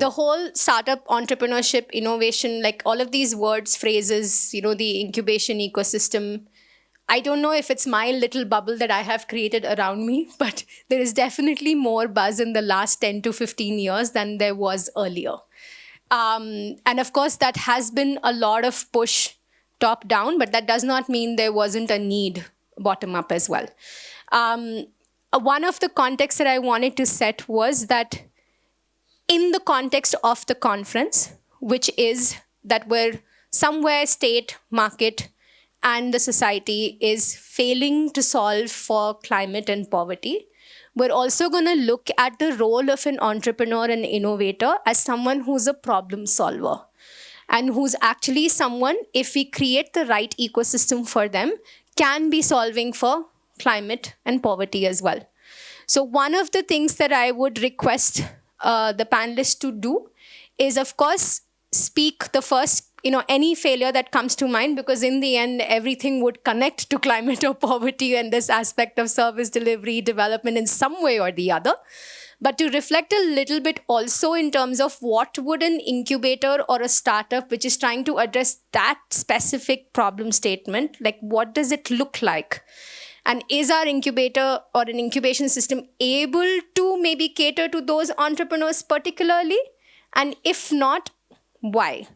the whole startup entrepreneurship, innovation, like all of these words, phrases, the incubation ecosystem, I don't know if it's my little bubble that I have created around me, but there is definitely more buzz in the last 10 to 15 years than there was earlier. And of course, that has been a lot of push top down, but that does not mean there wasn't a need bottom up as well. One of the contexts that I wanted to set was that in the context of the conference, which is that we're somewhere state, market, and the society is failing to solve for climate and poverty, we're also going to look at the role of an entrepreneur and innovator as someone who's a problem solver and who's actually someone, if we create the right ecosystem for them, can be solving for climate and poverty as well. So one of the things that I would request the panelists to do is, of course, speak the first, any failure that comes to mind, because in the end, everything would connect to climate or poverty and this aspect of service delivery, development in some way or the other. But to reflect a little bit also in terms of what would an incubator or a startup which is trying to address that specific problem statement, like what does it look like? And is our incubator or an incubation system able to maybe cater to those entrepreneurs particularly? And if not, why?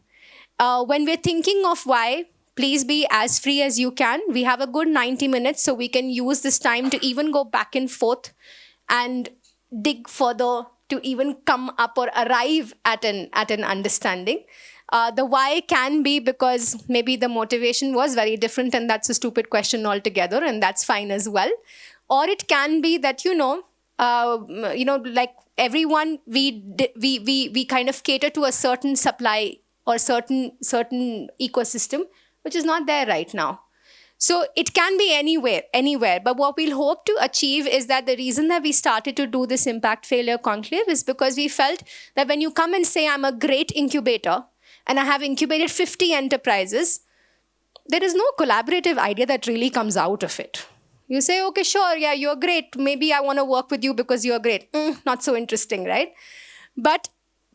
When we're thinking of why, please be as free as you can. We have a good 90 minutes, so we can use this time to even go back and forth and dig further to even come up or arrive at an understanding. The why can be because maybe the motivation was very different and that's a stupid question altogether, and that's fine as well. Or it can be that, like everyone, we kind of cater to a certain supply or certain ecosystem, which is not there right now. So it can be anywhere. But what we'll hope to achieve is that the reason that we started to do this impact failure conclave is because we felt that when you come and say, I'm a great incubator and I have incubated 50 enterprises, there is no collaborative idea that really comes out of it. You say, okay, sure, yeah, you're great. Maybe I want to work with you because you're great. Not so interesting, right? But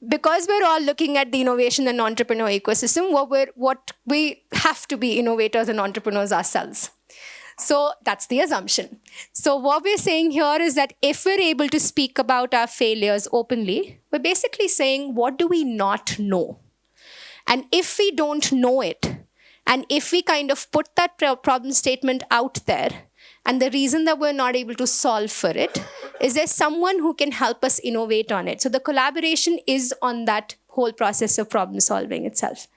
because we're all looking at the innovation and entrepreneur ecosystem, what we have to be innovators and entrepreneurs ourselves. So that's the assumption. So what we're saying here is that if we're able to speak about our failures openly, we're basically saying, what do we not know? And if we don't know it, and if we kind of put that problem statement out there, and the reason that we're not able to solve for it, is there someone who can help us innovate on it? So the collaboration is on that whole process of problem solving itself.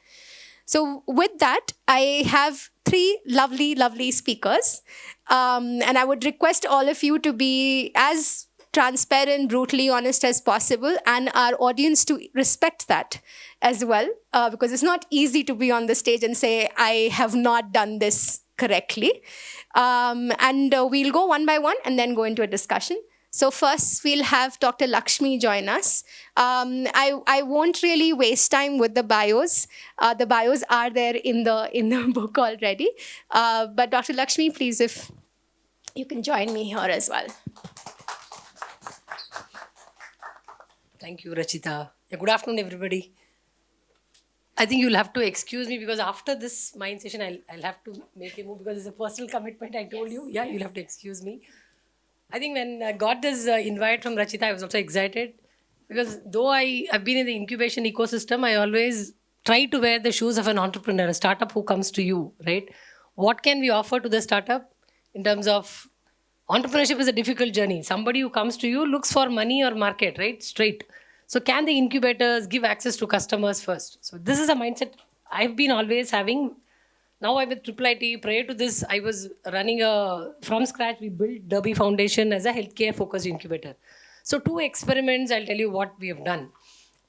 So with that, I have 3 lovely, lovely speakers. And I would request all of you to be as transparent, brutally honest as possible, and our audience to respect that as well, because it's not easy to be on the stage and say, I have not done this correctly. And we'll go one by one and then go into a discussion. So first, we'll have Dr. Lakshmi join us. I won't really waste time with the bios. The bios are there in the book already. But Dr. Lakshmi, please, if you can join me here as well. Thank you, Rachita. Good afternoon, everybody. I think you'll have to excuse me because after this mind session, I'll have to make a move because it's a personal commitment, I told you. Yeah, you'll have to excuse me. I think when I got this invite from Rachita, I was also excited because though I've been in the incubation ecosystem, I always try to wear the shoes of an entrepreneur, a startup who comes to you, right? What can we offer to the startup in terms of entrepreneurship is a difficult journey. Somebody who comes to you looks for money or market, right? Straight. So can the incubators give access to customers first? So this is a mindset I've been always having. Now I'm with IIIT. Prior to this, I was running from scratch, we built Derby Foundation as a healthcare focused incubator. So 2 experiments, I'll tell you what we have done.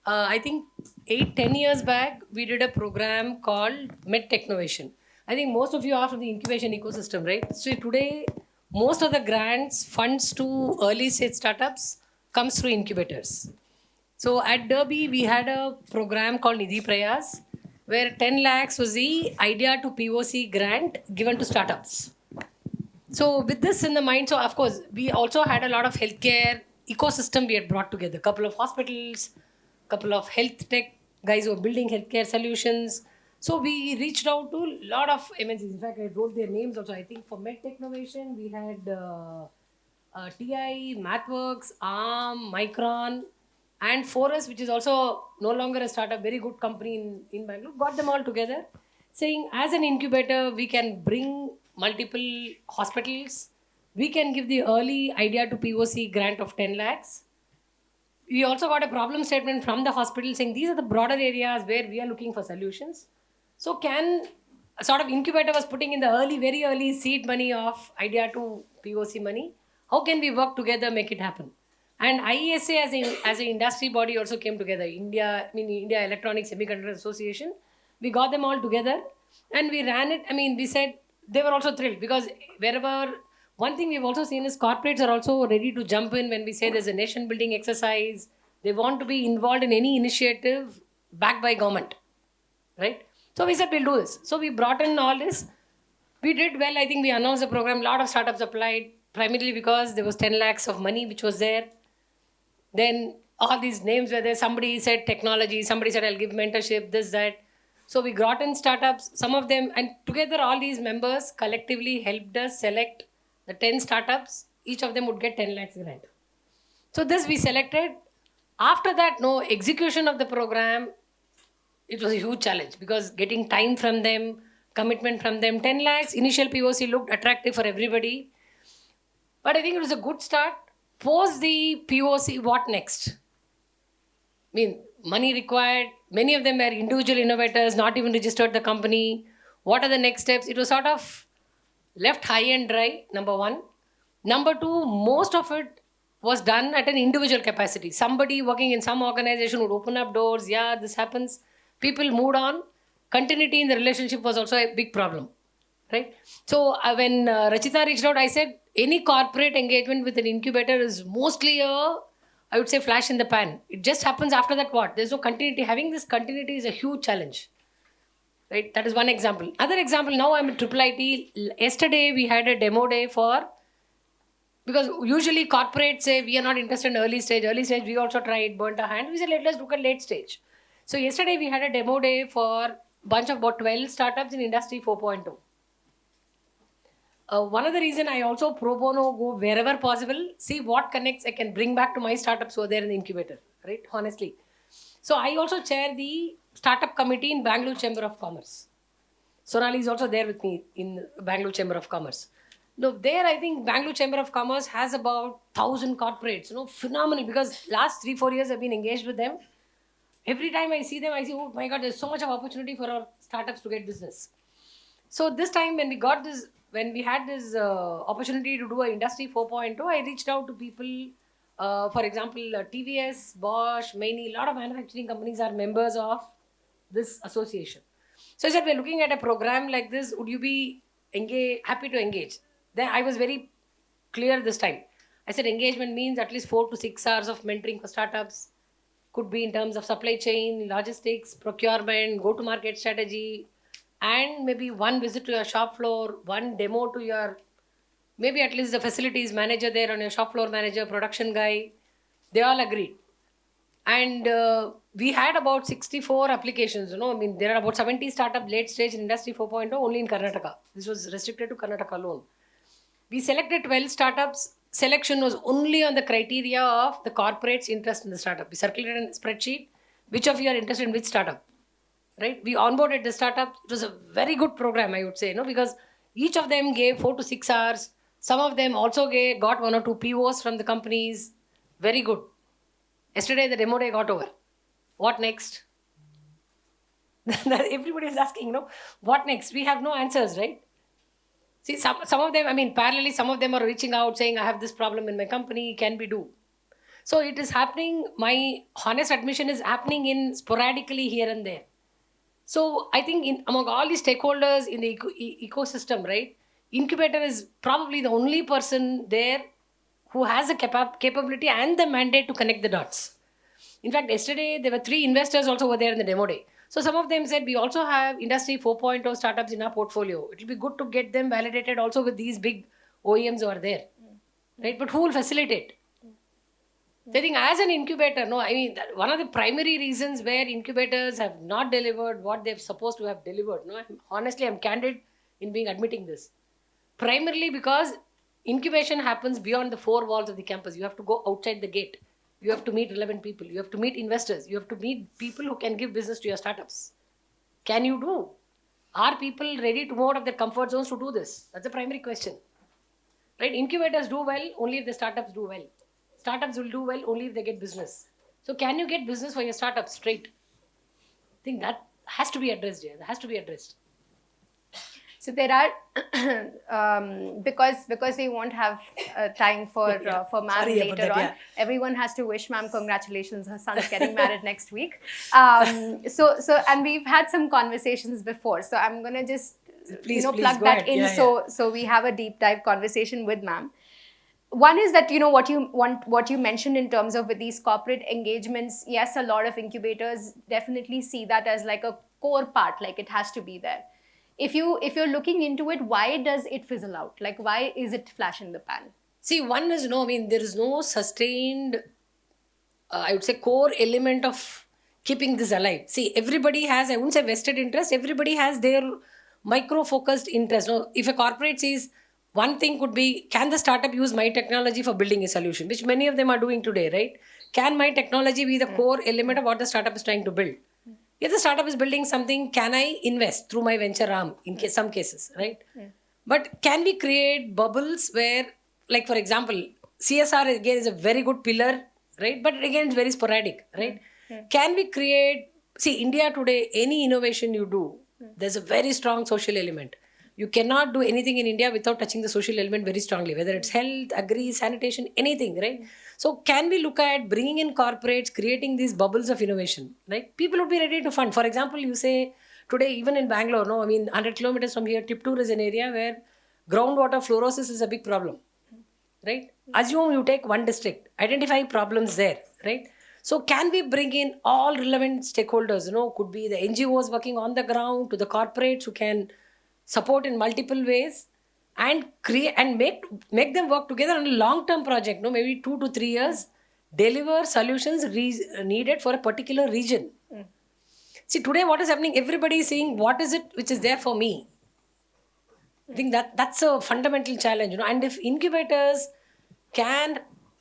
I think 8-10 years back, we did a program called MedTechnovation. I think most of you are from the incubation ecosystem, right? So today, most of the grants, funds to early stage startups comes through incubators. So at Derby, we had a program called Nidhi Prayas, where 10 lakhs was the idea to POC grant given to startups. So with this in the mind, so of course, we also had a lot of healthcare ecosystem we had brought together. A couple of hospitals, couple of health tech guys who are building healthcare solutions. So we reached out to a lot of MNCs. In fact, I wrote their names also. I think for MedTech Innovation, we had TI, MathWorks, ARM, Micron, and Forest, which is also no longer a startup, very good company in Bangalore. Got them all together, saying as an incubator, we can bring multiple hospitals. We can give the early idea to POC grant of 10 lakhs. We also got a problem statement from the hospital saying these are the broader areas where we are looking for solutions. So can a sort of incubator was putting in the early, very early seed money of idea to POC money. How can we work together, make it happen? And IESA as an industry body also came together. India Electronic Semiconductor Association. We got them all together and we ran it. We said they were also thrilled because wherever one thing we've also seen is corporates are also ready to jump in when we say there's a nation building exercise. They want to be involved in any initiative backed by government, right? So we said we'll do this. So we brought in all this. We did well. I think we announced the program. A lot of startups applied primarily because there was 10 lakhs of money which was there. Then all these names were there. Somebody said technology. Somebody said I'll give mentorship, this, that. So we brought in startups, some of them, and together all these members collectively helped us select the 10 startups. Each of them would get 10 lakhs grant. So this we selected. After that, no execution of the program, it was a huge challenge because getting time from them, commitment from them, 10 lakhs, initial POC looked attractive for everybody. But I think it was a good start. Post the POC, what next? Money required. Many of them were individual innovators, not even registered the company. What are the next steps? It was sort of left high and dry, number one. Number two, most of it was done at an individual capacity. Somebody working in some organization would open up doors. Yeah, this happens. People moved on. Continuity in the relationship was also a big problem, right? So when Rachita reached out, I said, any corporate engagement with an incubator is mostly I would say flash in the pan. It just happens after that what? There's no continuity. Having this continuity is a huge challenge. Right? That is one example. Other example, now I'm at IIIT. Yesterday we had a demo day because usually corporates say we are not interested in early stage. Early stage we also tried, burnt our hand. We said let's look at late stage. So yesterday we had a demo day for a bunch of about 12 startups in Industry 4.0. One of the reason I also pro bono go wherever possible, see what connects I can bring back to my startups who are there in the incubator, right? Honestly. So I also chair the startup committee in Bangalore Chamber of Commerce. Sonali is also there with me in Bangalore Chamber of Commerce. No, there I think Bangalore Chamber of Commerce has about 1,000 corporates, phenomenal because last 3-4 years I've been engaged with them. Every time I see them, I say, oh my God, there's so much of opportunity for our startups to get business. So this time when we had this opportunity to do a Industry 4.0, I reached out to people, for example, TVS, Bosch, Maini, a lot of manufacturing companies are members of this association. So I said, we're looking at a program like this. Would you be happy to engage? Then I was very clear this time. I said engagement means at least 4 to 6 hours of mentoring for startups. Could be in terms of supply chain, logistics, procurement, go-to-market strategy, and maybe one visit to your shop floor, one demo to your, maybe at least the facilities manager there on your shop floor manager, production guy. They all agreed. And we had about 64 applications, there are about 70 startup late stage in Industry 4.0 only in Karnataka. This was restricted to Karnataka alone. We selected 12 startups. Selection was only on the criteria of the corporate's interest in the startup. We circulated a spreadsheet. Which of you are interested in which startup? Right? We onboarded the startup. It was a very good program, I would say, because each of them gave 4 to 6 hours. Some of them also got 1 or 2 POs from the companies. Very good. Yesterday, the demo day got over. What next? Everybody is asking, what next? We have no answers, right? See, some of them, parallelly, some of them are reaching out saying, I have this problem in my company, can we do? So it is happening, my honest admission is happening in sporadically here and there. So I think among all the stakeholders in the ecosystem, right, incubator is probably the only person there who has the capability and the mandate to connect the dots. In fact, yesterday there were 3 investors also were there in the demo day. So some of them said, we also have Industry 4.0 startups in our portfolio. It will be good to get them validated also with these big OEMs who are there. Right? But who will facilitate? I think as an incubator, no, I mean, one of the primary reasons where incubators have not delivered what they're supposed to have delivered, no, honestly, I'm candid in being admitting this. Primarily because incubation happens beyond the four walls of the campus. You have to go outside the gate. You have to meet relevant people. You have to meet investors. You have to meet people who can give business to your startups. Can you do? Are people ready to move out of their comfort zones to do this? That's the primary question. Right? Incubators do well only if the startups do well. Startups will do well only if they get business. So can you get business for your startup straight? I think that has to be addressed here. That has to be addressed. So there are because we won't have time for ma'am Sorry about later that, on. yeah. Everyone has to wish ma'am congratulations. Her son's getting married next week. So and we've had some conversations before. So I'm gonna just Please plug go that ahead. in. Yeah, So we have a deep dive conversation with ma'am. One is that what you mentioned in terms of with these corporate engagements. Yes, a lot of incubators definitely see that as like a core part, like it has to be there. If you're looking into it, why does it fizzle out? Like, why is it flash in the pan? See, one is I mean, there is no sustained, I would say, core element of keeping this alive. See, everybody has, I wouldn't say vested interest, everybody has their micro focused interest. No, if a corporate says one thing could be, can the startup use my technology for building a solution, which many of them are doing today, right? Can my technology be the core element of what the startup is trying to build? If the startup is building something, can I invest through my venture arm in some cases, right? But can we create bubbles where, like for example, CSR again is a very good pillar, right? But again, it's very sporadic, right? Can we create, see, India today, any innovation you do, there's a very strong social element. You cannot do anything in India without touching the social element very strongly, whether it's health, agri, sanitation, anything, right? So, can we look at bringing in corporates, creating these bubbles of innovation, right? People would be ready to fund. For example, you say today, even in Bangalore, no, I mean, 100 kilometers from here, Tiptur is an area where groundwater fluorosis is a big problem, right? Assume you take one district, identify problems there, right? So can we bring in all relevant stakeholders? Could be the NGOs working on the ground to the corporates who can support in multiple ways and create and make them work together on a long-term project. Maybe 2 to 3 years, deliver solutions needed for a particular region. See, today what is happening? Everybody is saying, what is it which is there for me? I think that's a fundamental challenge, and if incubators can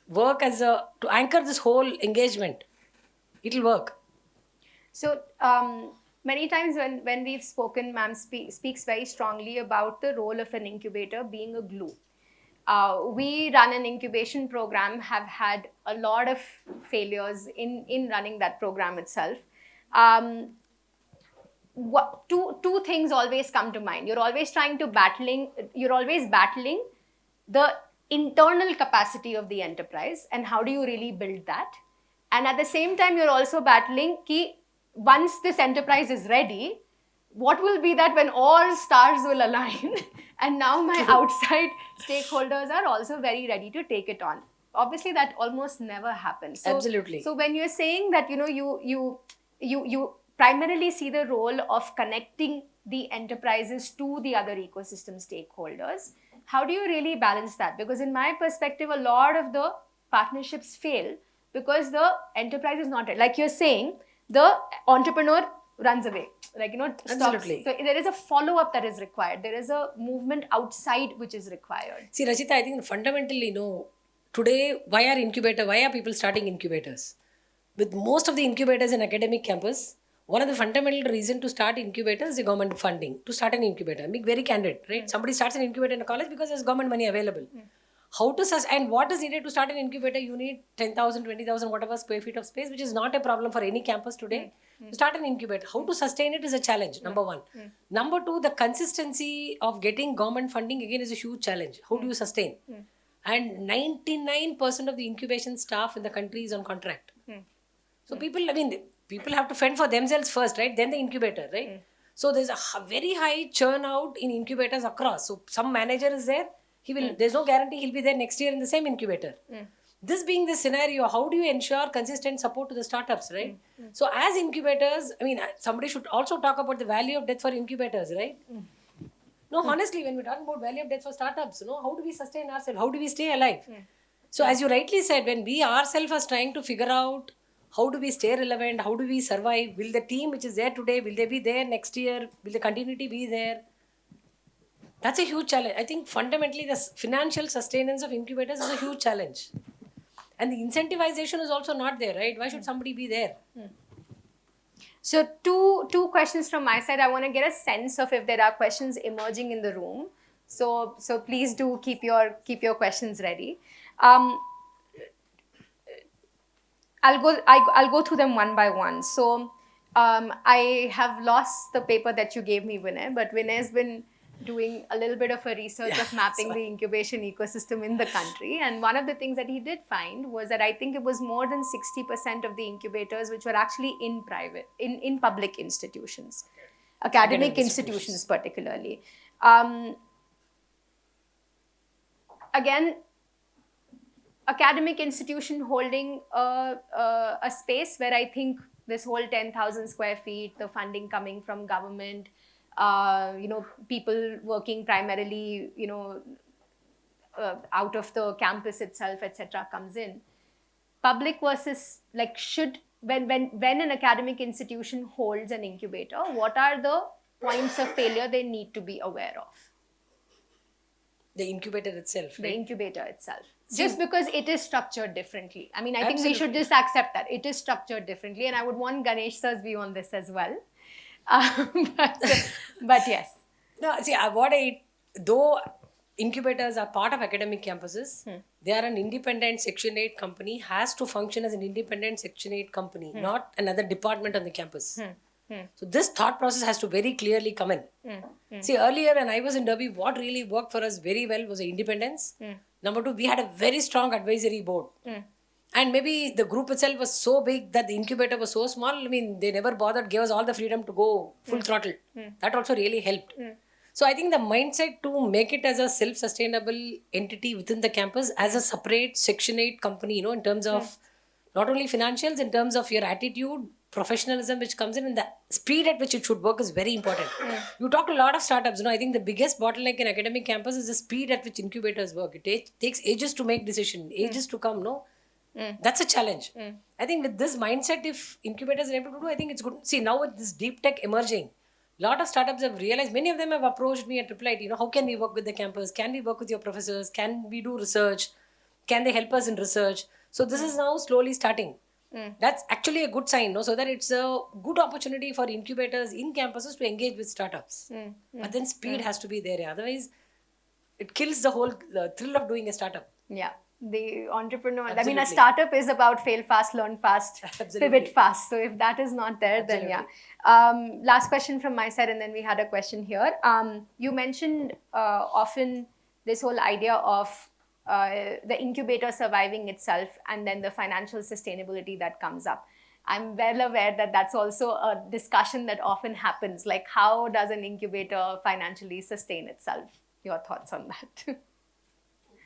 work to anchor this whole engagement, it'll work. So many times when we've spoken, ma'am speaks very strongly about the role of an incubator being a glue. We run an incubation program, have had a lot of failures in running that program itself. Two things always come to mind. You're always battling the internal capacity of the enterprise and how do you really build that. And at the same time, you're also battling ki once this enterprise is ready, what will be that when all stars will align and now my outside stakeholders are also very ready to take it on. Obviously, that almost never happens. So, absolutely. So when you're saying that, you primarily see the role of connecting the enterprises to the other ecosystem stakeholders, how do you really balance that? Because in my perspective, a lot of the partnerships fail because the enterprise is not, like you're saying, the entrepreneur runs away, stops. Absolutely. So there is a follow-up that is required. There is a movement outside which is required. See, Rachita, I think fundamentally, today, why are people starting incubators? With most of the incubators in academic campus, one of the fundamental reasons to start incubators is the government funding to start an incubator. Be very candid, right? Somebody starts an incubator in a college because there's government money available. How to and what is needed to start an incubator? You need 10,000, 20,000, whatever square feet of space, which is not a problem for any campus today. To start an incubator, how to sustain it is a challenge, number one. Number two, the consistency of getting government funding again is a huge challenge. How do you sustain? And 99% of the incubation staff in the country is on contract. So people have to fend for themselves first, right? Then the incubator, right? So there's a very high churn out in incubators across. So some manager is there, there's no guarantee he'll be there next year in the same incubator. This being the scenario, how do you ensure consistent support to the startups, right? So as incubators, somebody should also talk about the value of death for incubators, right? No, honestly, when we're talking about value of death for startups, how do we sustain ourselves? How do we stay alive? So as you rightly said, when we ourselves are trying to figure out how do we stay relevant, how do we survive, will the team which is there today, will they be there next year, will the continuity be there? That's a huge challenge. I think fundamentally the financial sustenance of incubators is a huge challenge. And the incentivization is also not there, right? Why should somebody be there? So two questions from my side. I want to get a sense of if there are questions emerging in the room. So please do keep your questions ready. I'll go through them one by one. So I have lost the paper that you gave me, Vinay, but Vinay's been doing a little bit of a research of mapping the incubation ecosystem in the country. And one of the things that he did find was that I think it was more than 60% of the incubators which were actually in public institutions, academic institutions particularly. Again, academic institution holding a space where I think this whole 10,000 square feet, the funding coming from government, people working primarily, out of the campus itself, etc., comes in. Public versus when an academic institution holds an incubator, what are the points of failure they need to be aware of? The incubator itself, right? The incubator itself. Just because it is structured differently. I mean, I think we should just accept that. It is structured differently. And I would want Ganesh sir's view on this as well. But yes. No, see, though incubators are part of academic campuses, they are an independent Section 8 company, has to function as an independent Section 8 company, not another department on the campus. So this thought process has to very clearly come in. See, earlier when I was in Derby, what really worked for us very well was the independence. Number two, we had a very strong advisory board. And maybe the group itself was so big that the incubator was so small. I mean, they never bothered, gave us all the freedom to go full throttle. That also really helped. So I think the mindset to make it as a self-sustainable entity within the campus, as a separate Section 8 company, in terms of not only financials, in terms of your attitude, professionalism which comes in, and the speed at which it should work is very important. You talk to a lot of startups. I think the biggest bottleneck in academic campus is the speed at which incubators work. It takes ages to make decisions, ages to come. That's a challenge. I think with this mindset, if incubators are able to do, I think it's good. See, now with this deep tech emerging, a lot of startups have realized, many of them have approached me at IIIT, how can we work with the campus? Can we work with your professors? Can we do research? Can they help us in research? So this is now slowly starting. That's actually a good sign, so that it's a good opportunity for incubators in campuses to engage with startups. But then speed has to be there. Otherwise, it kills the whole thrill of doing a startup. Yeah. The entrepreneur, I mean, a startup is about fail fast, learn fast, pivot fast. So if that is not there, then yeah. Last question from my side, and then we had a question here. You mentioned often this whole idea of the incubator surviving itself and then the financial sustainability that comes up. I'm well aware that that's also a discussion that often happens. Like, how does an incubator financially sustain itself? Your thoughts on that?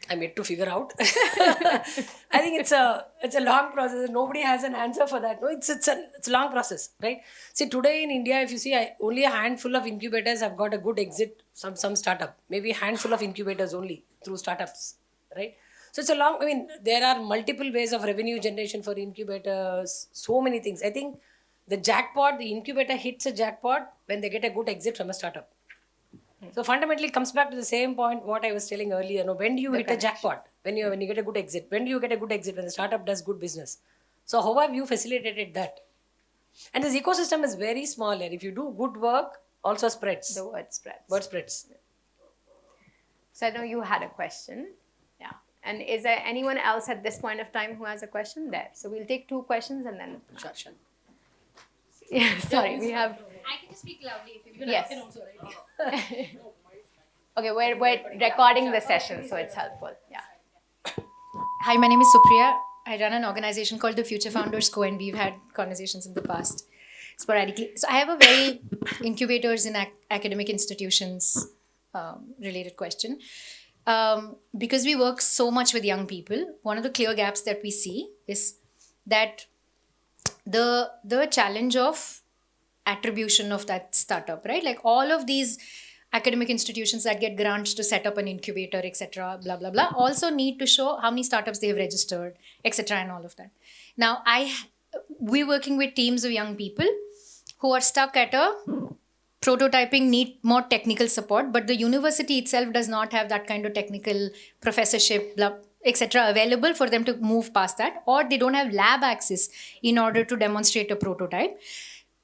I'm yet to figure out. I think it's a long process. Nobody has an answer for that. No, it's a long process, right? See, today in India, if you see, only a handful of incubators have got a good exit. Some startup, maybe a handful of incubators only through startups, right? So it's there are multiple ways of revenue generation for incubators. So many things. I think the incubator hits a jackpot when they get a good exit from a startup. So fundamentally, it comes back to the same point what I was telling earlier. When do you hit a jackpot? When you get a good exit. When do you get a good exit? When the startup does good business. So how have you facilitated that? And this ecosystem is very small. And if you do good work, also spreads. The word spreads. Word spreads. So I know you had a question. Yeah. And is there anyone else at this point of time who has a question there? So we'll take two questions and then. Sure. Yeah, sorry, we have. I can just speak loudly if you Yes. I can also, right? Okay, we're recording the session, so it's helpful. Yeah. Hi, my name is Supriya. I run an organization called the Future Founders Co, and we've had conversations in the past sporadically. So I have a very incubators in academic institutions related question. Because we work so much with young people, one of the clear gaps that we see is that the challenge of attribution of that startup, right? Like all of these academic institutions that get grants to set up an incubator, etc., blah, blah, blah, also need to show how many startups they have registered, etc., and all of that. Now, we're working with teams of young people who are stuck at a prototyping, need more technical support, but the university itself does not have that kind of technical professorship, etc., available for them to move past that, or they don't have lab access in order to demonstrate a prototype.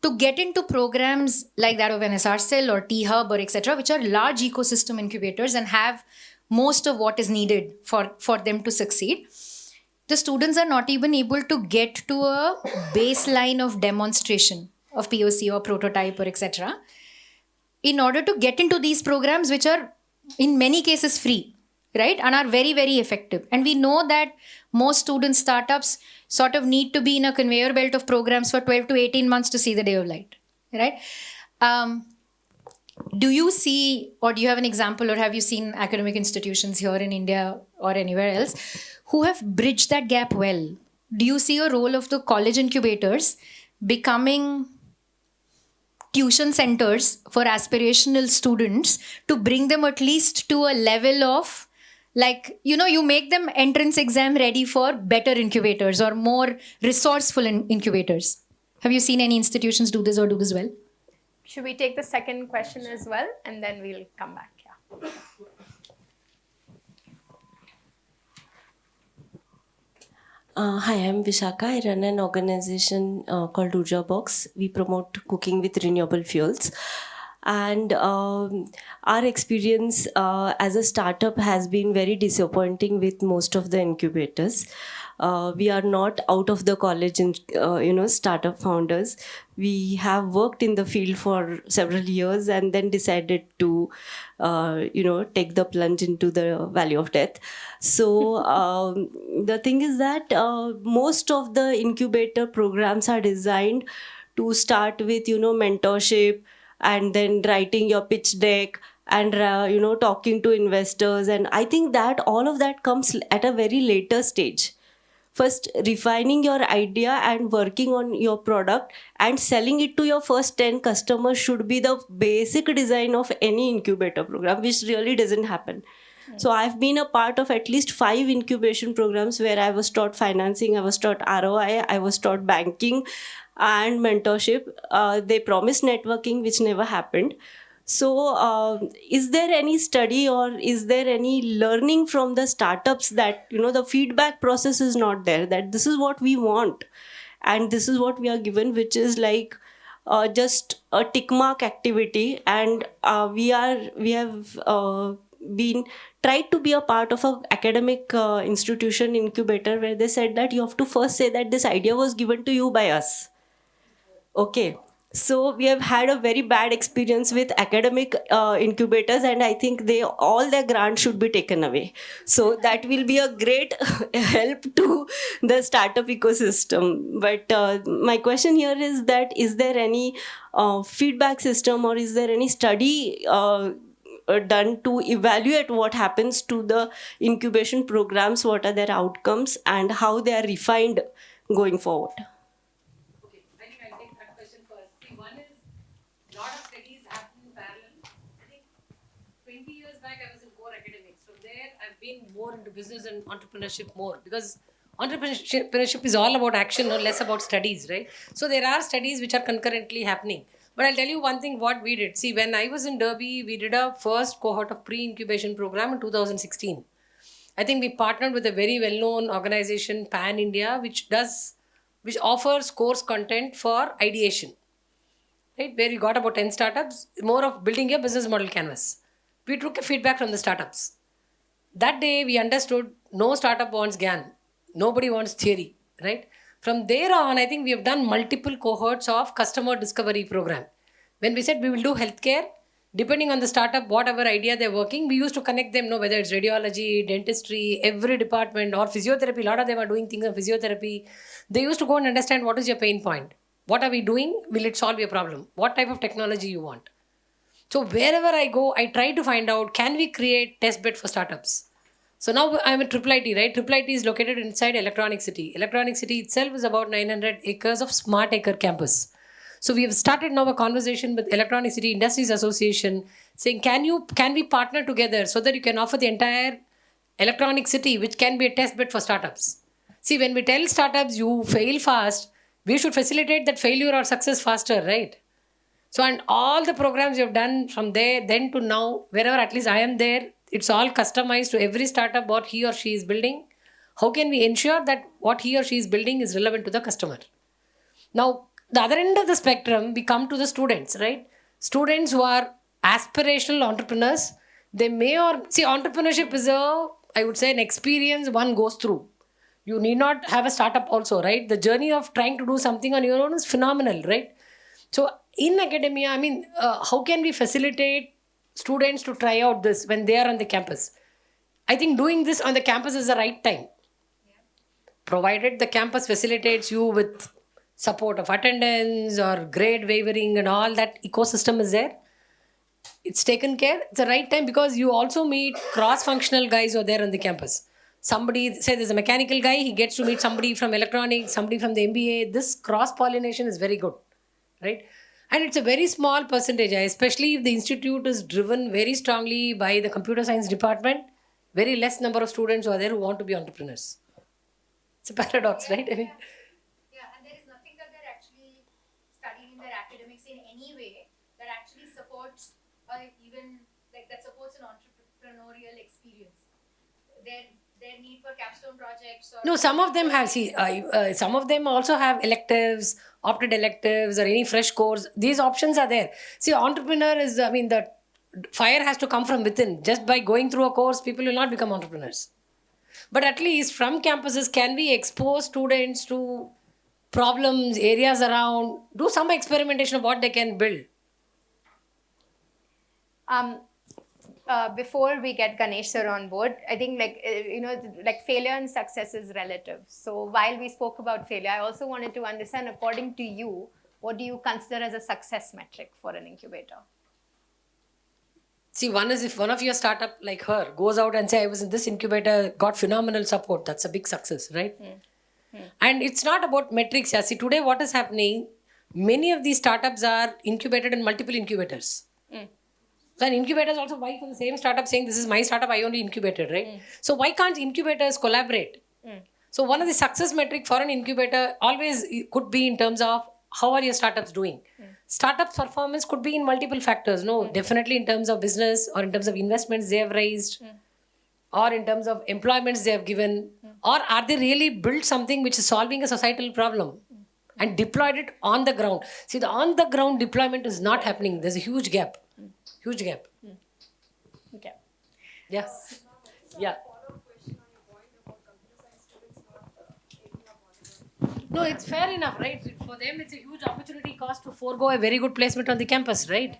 To get into programs like that of NSRCEL or T-Hub or etc., which are large ecosystem incubators and have most of what is needed for them to succeed, the students are not even able to get to a baseline of demonstration of POC or prototype or etc. in order to get into these programs, which are in many cases free, right, and are very, very effective. And we know that most student startups sort of need to be in a conveyor belt of programs for 12 to 18 months to see the day of light, right? Do you see, or do you have an example, or have you seen academic institutions here in India or anywhere else who have bridged that gap well? Do you see a role of the college incubators becoming tuition centers for aspirational students to bring them at least to a level of, like, you make them entrance exam ready for better incubators or more resourceful incubators? Have you seen any institutions do this or do this well? Should we take the second question as well, and then we'll come back? Yeah. Hi, I'm Vishaka. I run an organization called Durga Box. We promote cooking with renewable fuels. And our experience as a startup has been very disappointing with most of the incubators. We are not out of the college, startup founders. We have worked in the field for several years and then decided to, take the plunge into the valley of death. So the thing is that most of the incubator programs are designed to start with, mentorship, and then writing your pitch deck and talking to investors. And I think that all of that comes at a very later stage. First, refining your idea and working on your product and selling it to your first 10 customers should be the basic design of any incubator program, which really doesn't happen. So I've been a part of at least 5 incubation programs where I was taught financing, I was taught ROI, I was taught banking and mentorship. They promised networking, which never happened. So is there any study or is there any learning from the startups that, the feedback process is not there, that this is what we want and this is what we are given, which is like just a tick mark activity, and we have been tried to be a part of an academic institution incubator where they said that you have to first say that this idea was given to you by us. Okay. So we have had a very bad experience with academic incubators, and I think all their grants should be taken away. So that will be a great help to the startup ecosystem. But my question here is that, is there any feedback system or is there any study done to evaluate what happens to the incubation programs, what are their outcomes and how they are refined going forward? Been more into business and entrepreneurship more, because entrepreneurship is all about action, no less about studies, right? So there are studies which are concurrently happening. But I'll tell you one thing what we did. See, when I was in Derby, we did a first cohort of pre-incubation program in 2016. I think we partnered with a very well-known organization, Pan India, which offers course content for ideation, right? Where you got about 10 startups, more of building a business model canvas. We took a feedback from the startups. That day we understood no startup wants GAN. Nobody wants theory, right? From there on, I think we have done multiple cohorts of customer discovery program. When we said we will do healthcare, depending on the startup, whatever idea they're working, we used to connect them, whether it's radiology, dentistry, every department, or physiotherapy. A lot of them are doing things on physiotherapy. They used to go and understand what is your pain point. What are we doing? Will it solve your problem? What type of technology you want? So wherever I go, I try to find out, can we create test bed for startups? So now I'm at IIIT, right? IIIT is located inside Electronic City. Electronic City itself is about 900 acres of smart acre campus. So we have started now a conversation with Electronic City Industries Association saying, can we partner together so that you can offer the entire electronic city, which can be a test bed for startups. See, when we tell startups you fail fast, we should facilitate that failure or success faster, right? So, and all the programs you've done from there, then to now, wherever at least I am there, it's all customized to every startup what he or she is building. How can we ensure that what he or she is building is relevant to the customer? Now, the other end of the spectrum, we come to the students, right? Students who are aspirational entrepreneurs, they may or see, entrepreneurship is I would say, an experience one goes through. You need not have a startup also, right? The journey of trying to do something on your own is phenomenal, right? So in academia, I mean, how can we facilitate students to try out this when they are on the campus? I think doing this on the campus is the right time. Provided the campus facilitates you with support of attendance or grade waivering and all that ecosystem is there, it's taken care. It's the right time because you also meet cross-functional guys who are there on the campus. Somebody, say there's a mechanical guy, he gets to meet somebody from electronics, somebody from the MBA. This cross-pollination is very good, right? And it's a very small percentage, especially if the institute is driven very strongly by the computer science department. Very less number of students who are there who want to be entrepreneurs. It's a paradox, right? I mean, Yeah, and there is nothing that they're actually studying in their academics in any way that actually supports or even like that supports an entrepreneurial experience. Their need for capstone projects or no, some of them have, some of them also have electives, opted electives or any fresh course. These options are there. See, entrepreneur is, I mean, the fire has to come from within. Just by going through a course, people will not become entrepreneurs. But at least from campuses, can we expose students to problems, areas around, do some experimentation of what they can build? Before we get Ganesh sir on board, I think like failure and success is relative. So while we spoke about failure, I also wanted to understand, according to you, what do you consider as a success metric for an incubator? See, one is if one of your startup like her goes out and say, I was in this incubator, got phenomenal support, that's a big success, right? And it's not about metrics. Yeah. See, today what is happening, many of these startups are incubated in multiple incubators. So an incubator is also why for the same startup saying, this is my startup, I only incubated, right? So why can't incubators collaborate? So one of the success metric for an incubator always could be in terms of how are your startups doing? Startups performance could be in multiple factors. No, definitely in terms of business or in terms of investments they have raised or in terms of employments they have given or are they really built something which is solving a societal problem and deployed it on the ground. See, the on the ground deployment is not happening. There's a huge gap. Huge gap. Okay. Yeah. Yeah. No, it's fair enough, right? For them, it's a huge opportunity cost to forego a very good placement on the campus, right?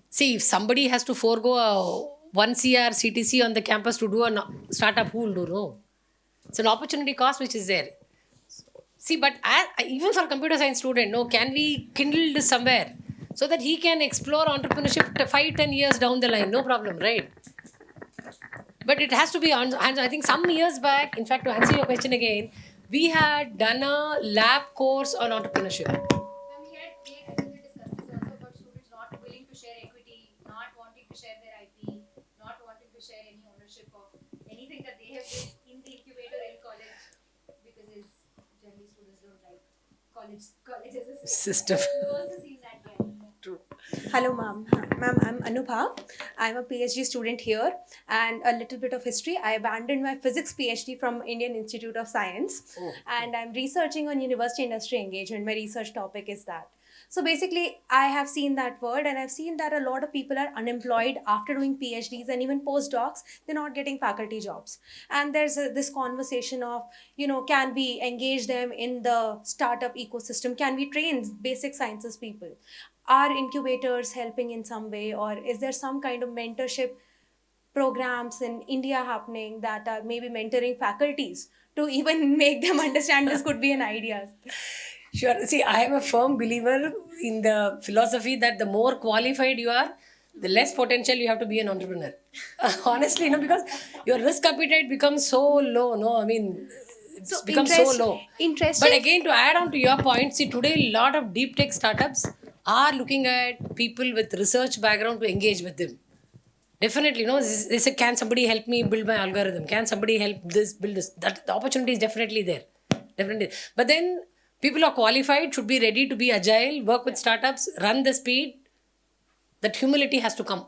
See, if somebody has to forego a 1 CR CTC on the campus to do a startup, who will do? No. It's an opportunity cost which is there. See, but even for a computer science student, no, can we kindle this somewhere so that he can explore entrepreneurship 5-10 years down the line? No problem, right? But it has to be on. And I think some years back, in fact, to answer your question again, we had done a lab course on entrepreneurship. When we had discussed this also about students not willing to share equity, not wanting to share their IP, not wanting to share any ownership of anything that they have built in the incubator in college because generally students don't like college as a system. We've also seen that, yeah. True. Hello, ma'am. Ma'am, I'm Anubha. I'm a PhD student here, and a little bit of history. I abandoned my physics PhD from Indian Institute of Science, and I'm researching on university-industry engagement. My research topic is that. So basically, I have seen that word, and I've seen that a lot of people are unemployed after doing PhDs and even postdocs. They're not getting faculty jobs. And there's this conversation of, can we engage them in the startup ecosystem? Can we train basic sciences people? Are incubators helping in some way, or is there some kind of mentorship programs in India happening that are maybe mentoring faculties to even make them understand this could be an idea? Sure. See, I am a firm believer in the philosophy that the more qualified you are, the less potential you have to be an entrepreneur. Honestly, because your risk appetite becomes so low. No, I mean, it's become so low. Interesting. But again, to add on to your point, see, today a lot of deep tech startups are looking at people with research background to engage with them. Definitely, they say, can somebody help me build my algorithm? Can somebody help this, build this? That the opportunity is definitely there. Definitely. But then people are qualified, should be ready to be agile, work with startups, run the speed. That humility has to come.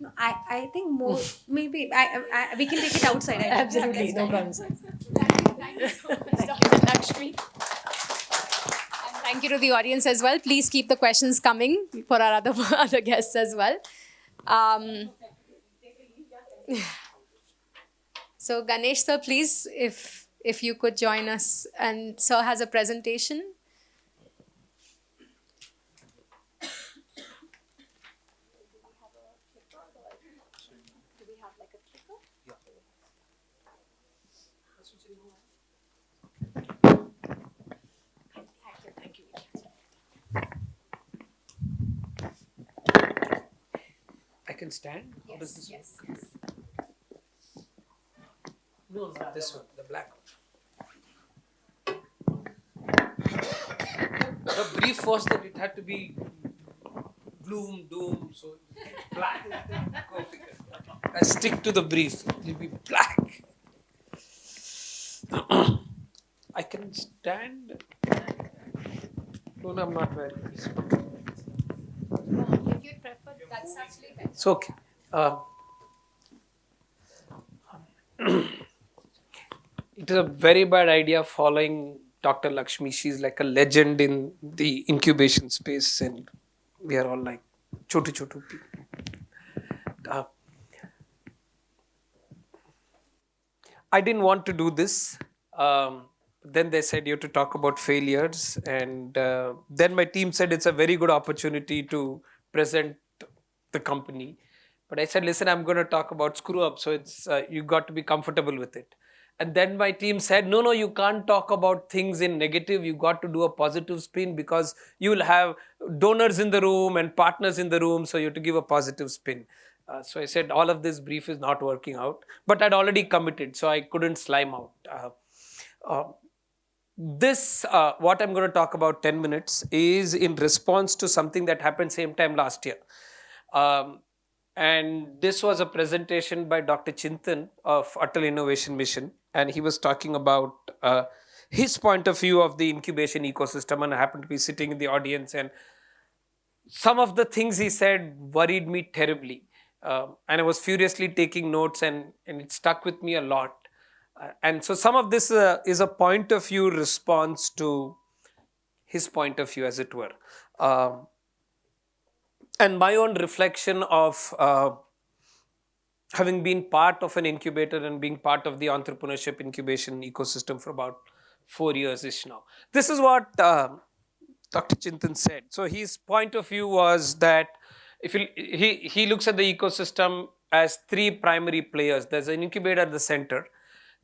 No, I think more maybe we can take it outside. Absolutely, no problems. Thank you so much, Dr. Lakshmi. And thank you to the audience as well. Please keep the questions coming for our other guests as well. So Ganesh sir, please, if you could join us, and sir has a presentation. I can stand? How does this work? No, This one, the black one. The brief was that it had to be gloom, doom, so black. Go figure. I stick to the brief. It will be black. I can stand. No, I'm not wearing this one. If you'd prefer, that's actually better. It's okay. It is a very bad idea following Dr. Lakshmi. She's like a legend in the incubation space, and we are all like chotu people. I didn't want to do this. Then they said you have to talk about failures, and then my team said it's a very good opportunity to present the company. But I said, listen, I'm going to talk about screw up, so it's you got to be comfortable with it. And then my team said, no, you can't talk about things in negative. You got to do a positive spin because you will have donors in the room and partners in the room, so you have to give a positive spin. So I said, all of this brief is not working out, but I'd already committed, so I couldn't slime out. What I'm going to talk about 10 minutes is in response to something that happened same time last year. And this was a presentation by Dr. Chintan of Atal Innovation Mission. And he was talking about his point of view of the incubation ecosystem. And I happened to be sitting in the audience. And some of the things he said worried me terribly. And I was furiously taking notes, and it stuck with me a lot. And so some of this is a point of view response to his point of view, as it were. And my own reflection of having been part of an incubator and being part of the entrepreneurship incubation ecosystem for about 4 years-ish now. This is what Dr. Chintan said. So his point of view was that he looks at the ecosystem as 3 primary players. There's an incubator at the center.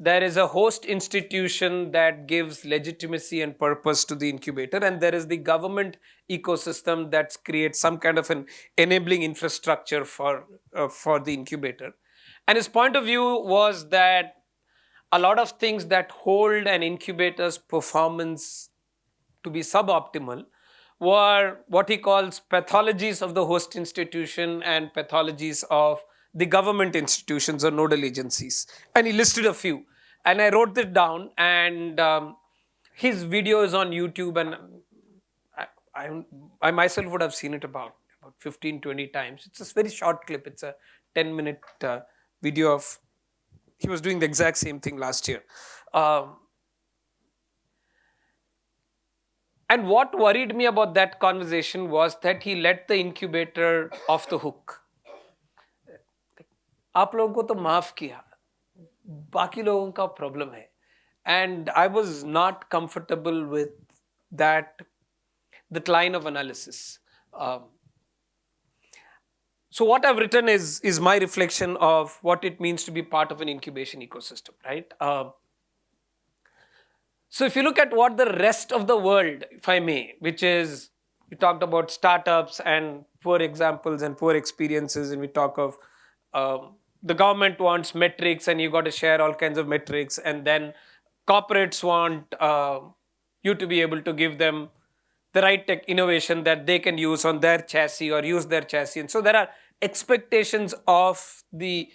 There is a host institution that gives legitimacy and purpose to the incubator, and there is the government ecosystem that creates some kind of an enabling infrastructure for the incubator. And his point of view was that a lot of things that hold an incubator's performance to be suboptimal were what he calls pathologies of the host institution and pathologies of the government institutions or nodal agencies. And he listed a few. And I wrote it down, and his video is on YouTube, and I myself would have seen it about 15, 20 times. It's a very short clip. It's a 10-minute video of, he was doing the exact same thing last year. And what worried me about that conversation was that he let the incubator off the hook. आप लोगों को तो माफ किया, बाकी लोगों का problem है. And I was not comfortable with that line of analysis. So what I've written is my reflection of what it means to be part of an incubation ecosystem, right? So if you look at what the rest of the world, if I may, which is, we talked about startups and poor examples and poor experiences, and we talk of the government wants metrics and you got to share all kinds of metrics, and then corporates want you to be able to give them the right tech innovation that they can use on their chassis or use their chassis. And so there are expectations of the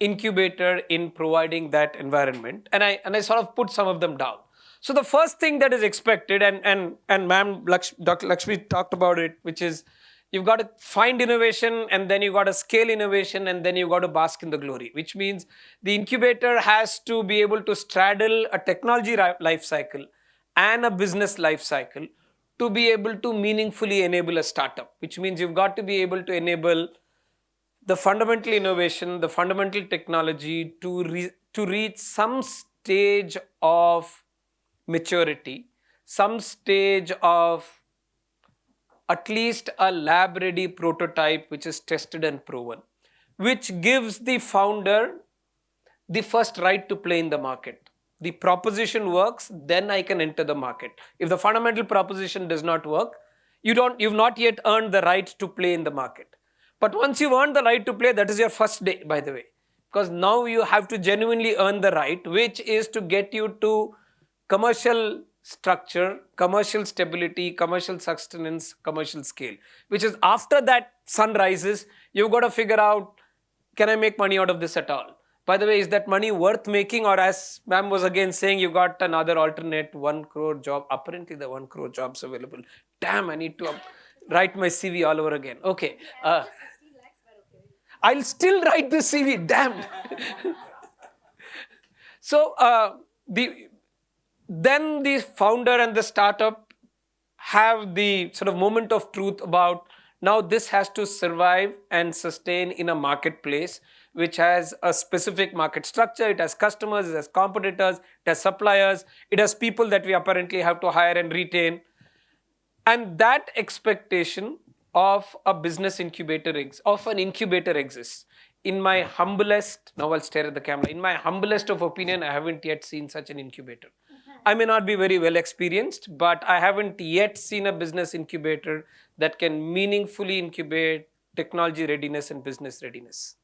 incubator in providing that environment. And I sort of put some of them down. So the first thing that is expected, and ma'am, Dr. Lakshmi talked about it, which is you've got to find innovation, and then you've got to scale innovation, and then you've got to bask in the glory, which means the incubator has to be able to straddle a technology life cycle and a business life cycle to be able to meaningfully enable a startup, which means you've got to be able to enable the fundamental innovation, the fundamental technology to reach some stage of maturity, some stage of at least a lab ready prototype which is tested and proven, which gives the founder the first right to play in the market. The proposition works, then I can enter the market. If the fundamental proposition does not work, you've not yet earned the right to play in the market. But once you've earned the right to play, that is your first day, by the way. Because now you have to genuinely earn the right, which is to get you to commercial structure, commercial stability, commercial sustenance, commercial scale. Which is after that sun rises, you've got to figure out, can I make money out of this at all? By the way, is that money worth making, or as ma'am was again saying, you got another alternate 1 crore job? Apparently the 1 crore jobs available. Damn, I need to write my CV all over again. Okay. I'll still write the CV, damn. So then the founder and the startup have the sort of moment of truth about now this has to survive and sustain in a marketplace which has a specific market structure. It has customers, it has competitors, it has suppliers, it has people that we apparently have to hire and retain. And that expectation of a business incubator, of an incubator exists. In my humblest, now I'll stare at the camera, in my humblest of opinion, I haven't yet seen such an incubator. I may not be very well experienced, but I haven't yet seen a business incubator that can meaningfully incubate technology readiness and business readiness.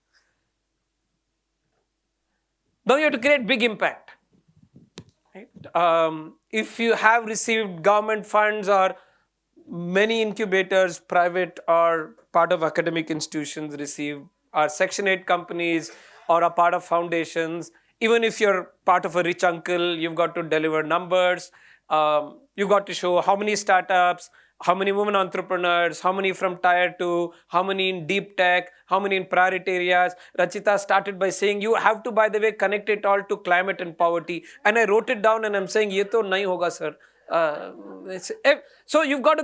Now you have to create big impact. Right? If you have received government funds or many incubators, private or part of academic institutions receive, are Section 8 companies or a part of foundations. Even if you're part of a rich uncle, you've got to deliver numbers. You've got to show how many startups, how many women entrepreneurs, how many from tier 2, how many in deep tech, how many in priority areas. Rachita started by saying you have to, by the way, connect it all to climate and poverty. And I wrote it down and I'm saying, ye to nahi hoga, sir. So you've got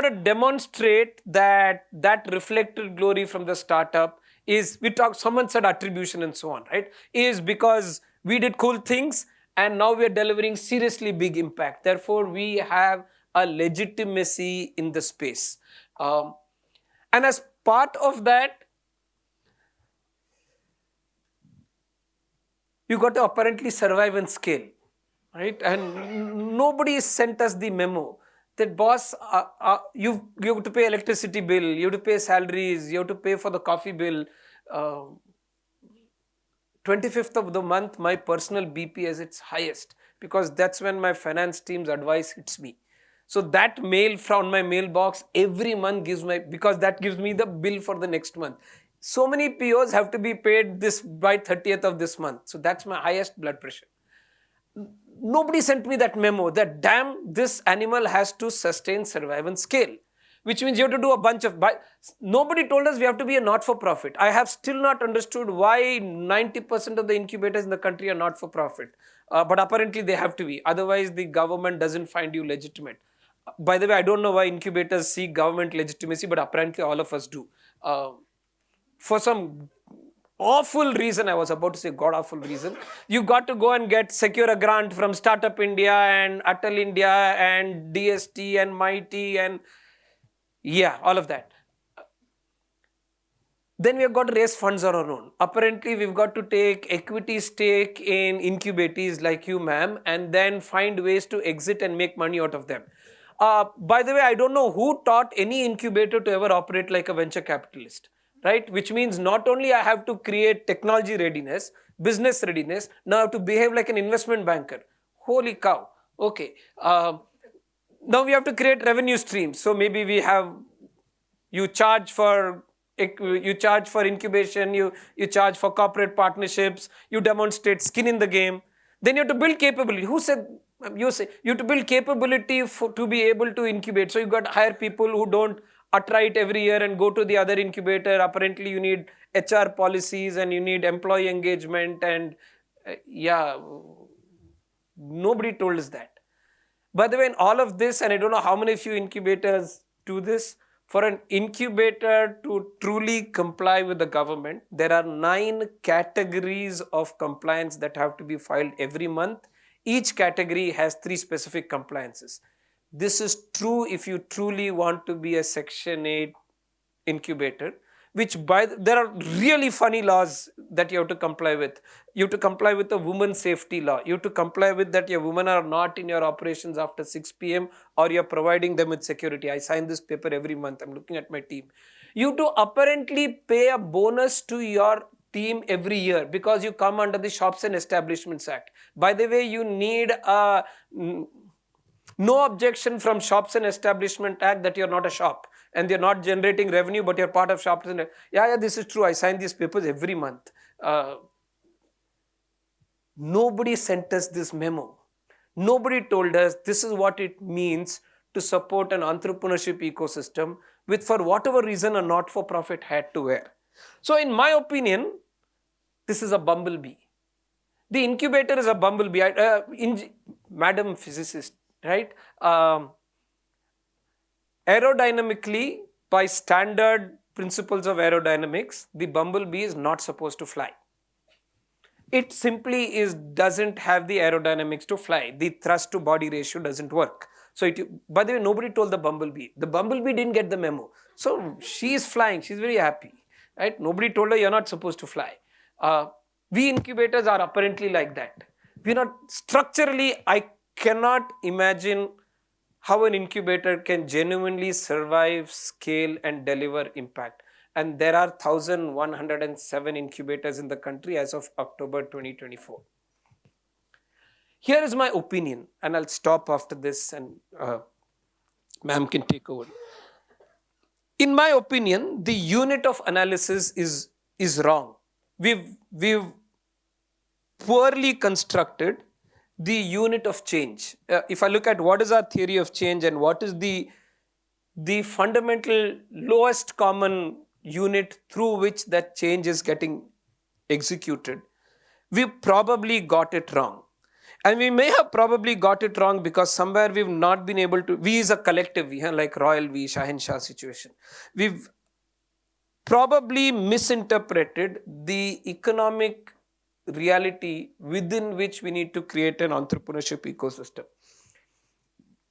to demonstrate that reflected glory from the startup is, someone said attribution and so on, right? Is because we did cool things and now we are delivering seriously big impact. Therefore, we have a legitimacy in the space. And as part of that, you got to apparently survive and scale, right? And nobody sent us the memo that, boss, you have to pay electricity bill, you have to pay salaries, you have to pay for the coffee bill. 25th of the month, my personal BP is its highest because that's when my finance team's advice hits me. So that mail from my mailbox every month because that gives me the bill for the next month. So many POs have to be paid by 30th of this month. So that's my highest blood pressure. Nobody sent me that memo that damn, this animal has to sustain, survive and scale. Which means you have to do a bunch of, nobody told us we have to be a not-for-profit. I have still not understood why 90% of the incubators in the country are not-for-profit. But apparently they have to be. Otherwise the government doesn't find you legitimate. By the way, I don't know why incubators seek government legitimacy, but apparently all of us do. For some awful reason, I was about to say god awful reason, you got to go and secure a grant from Startup India and Atal India and DST and Mighty and yeah, all of that. Then we have got to raise funds on our own. Apparently, we've got to take equity stake in incubators like you, ma'am, and then find ways to exit and make money out of them. By the way, I don't know who taught any incubator to ever operate like a venture capitalist, right? Which means not only I have to create technology readiness, business readiness. Now I have to behave like an investment banker. Holy cow. Okay. Now we have to create revenue streams. So maybe we have, you charge for incubation, you charge for corporate partnerships, you demonstrate skin in the game. Then you have to build capability. Who said, you say you have to build capability to be able to incubate. So you got to hire people who don't attrite every year and go to the other incubator. Apparently you need HR policies and you need employee engagement, and yeah, nobody told us that. By the way, in all of this, and I don't know how many of you incubators do this, for an incubator to truly comply with the government, there are 9 categories of compliance that have to be filed every month. Each category has 3 specific compliances. This is true if you truly want to be a Section 8 incubator, which there are really funny laws that you have to comply with. You have to comply with the women's safety law. You have to comply with that your women are not in your operations after 6 p.m. or you're providing them with security. I sign this paper every month. I'm looking at my team. You have to apparently pay a bonus to your team every year because you come under the Shops and Establishments Act. By the way, you need a no objection from Shops and Establishment Act that you're not a shop and they're not generating revenue, but you're part of Shops and yeah, this is true. I sign these papers every month. Nobody sent us this memo. Nobody told us this is what it means to support an entrepreneurship ecosystem with, for whatever reason, a not-for-profit hat to wear. So in my opinion, this is a bumblebee. The incubator is a bumblebee. Madam physicist, right? Aerodynamically, by standard principles of aerodynamics, the bumblebee is not supposed to fly. It simply doesn't have the aerodynamics to fly. The thrust to body ratio doesn't work. So by the way, nobody told the bumblebee. The bumblebee didn't get the memo. So she is flying. She's very happy, right? Nobody told her you're not supposed to fly. We incubators are apparently like that. We're not structurally, I cannot imagine how an incubator can genuinely survive, scale, and deliver impact. And there are 1,107 incubators in the country as of October 2024. Here is my opinion, and I'll stop after this and ma'am can take over. In my opinion, the unit of analysis is wrong. We've poorly constructed the unit of change. If I look at what is our theory of change and what is the fundamental lowest common unit through which that change is getting executed, we probably got it wrong. And we may have probably got it wrong because somewhere we've not been able to, we as a collective, we have like Royal V, Shahenshah situation. We've probably misinterpreted the economic reality within which we need to create an entrepreneurship ecosystem.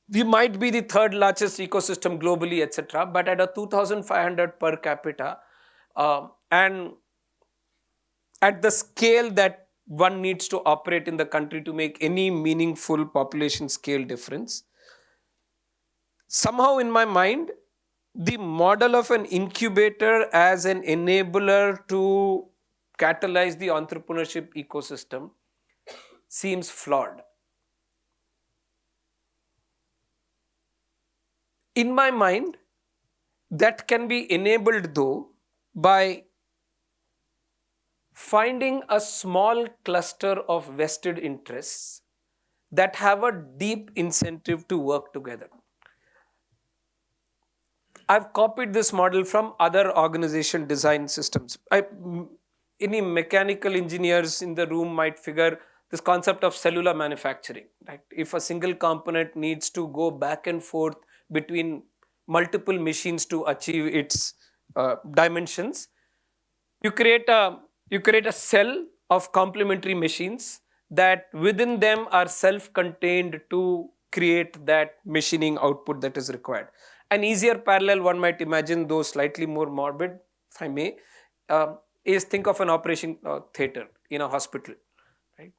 We might be the 3rd largest ecosystem globally, etc., but at a 2,500 per capita and at the scale that one needs to operate in the country to make any meaningful population scale difference. Somehow in my mind, the model of an incubator as an enabler to catalyze the entrepreneurship ecosystem seems flawed. In my mind, that can be enabled though by finding a small cluster of vested interests that have a deep incentive to work together. I've copied this model from other organization design systems. Any mechanical engineers in the room might figure this concept of cellular manufacturing. Right? If a single component needs to go back and forth between multiple machines to achieve its dimensions, you create a cell of complementary machines that within them are self-contained to create that machining output that is required. An easier parallel one might imagine, though slightly more morbid, if I may, is think of an operation theater in a hospital. Right?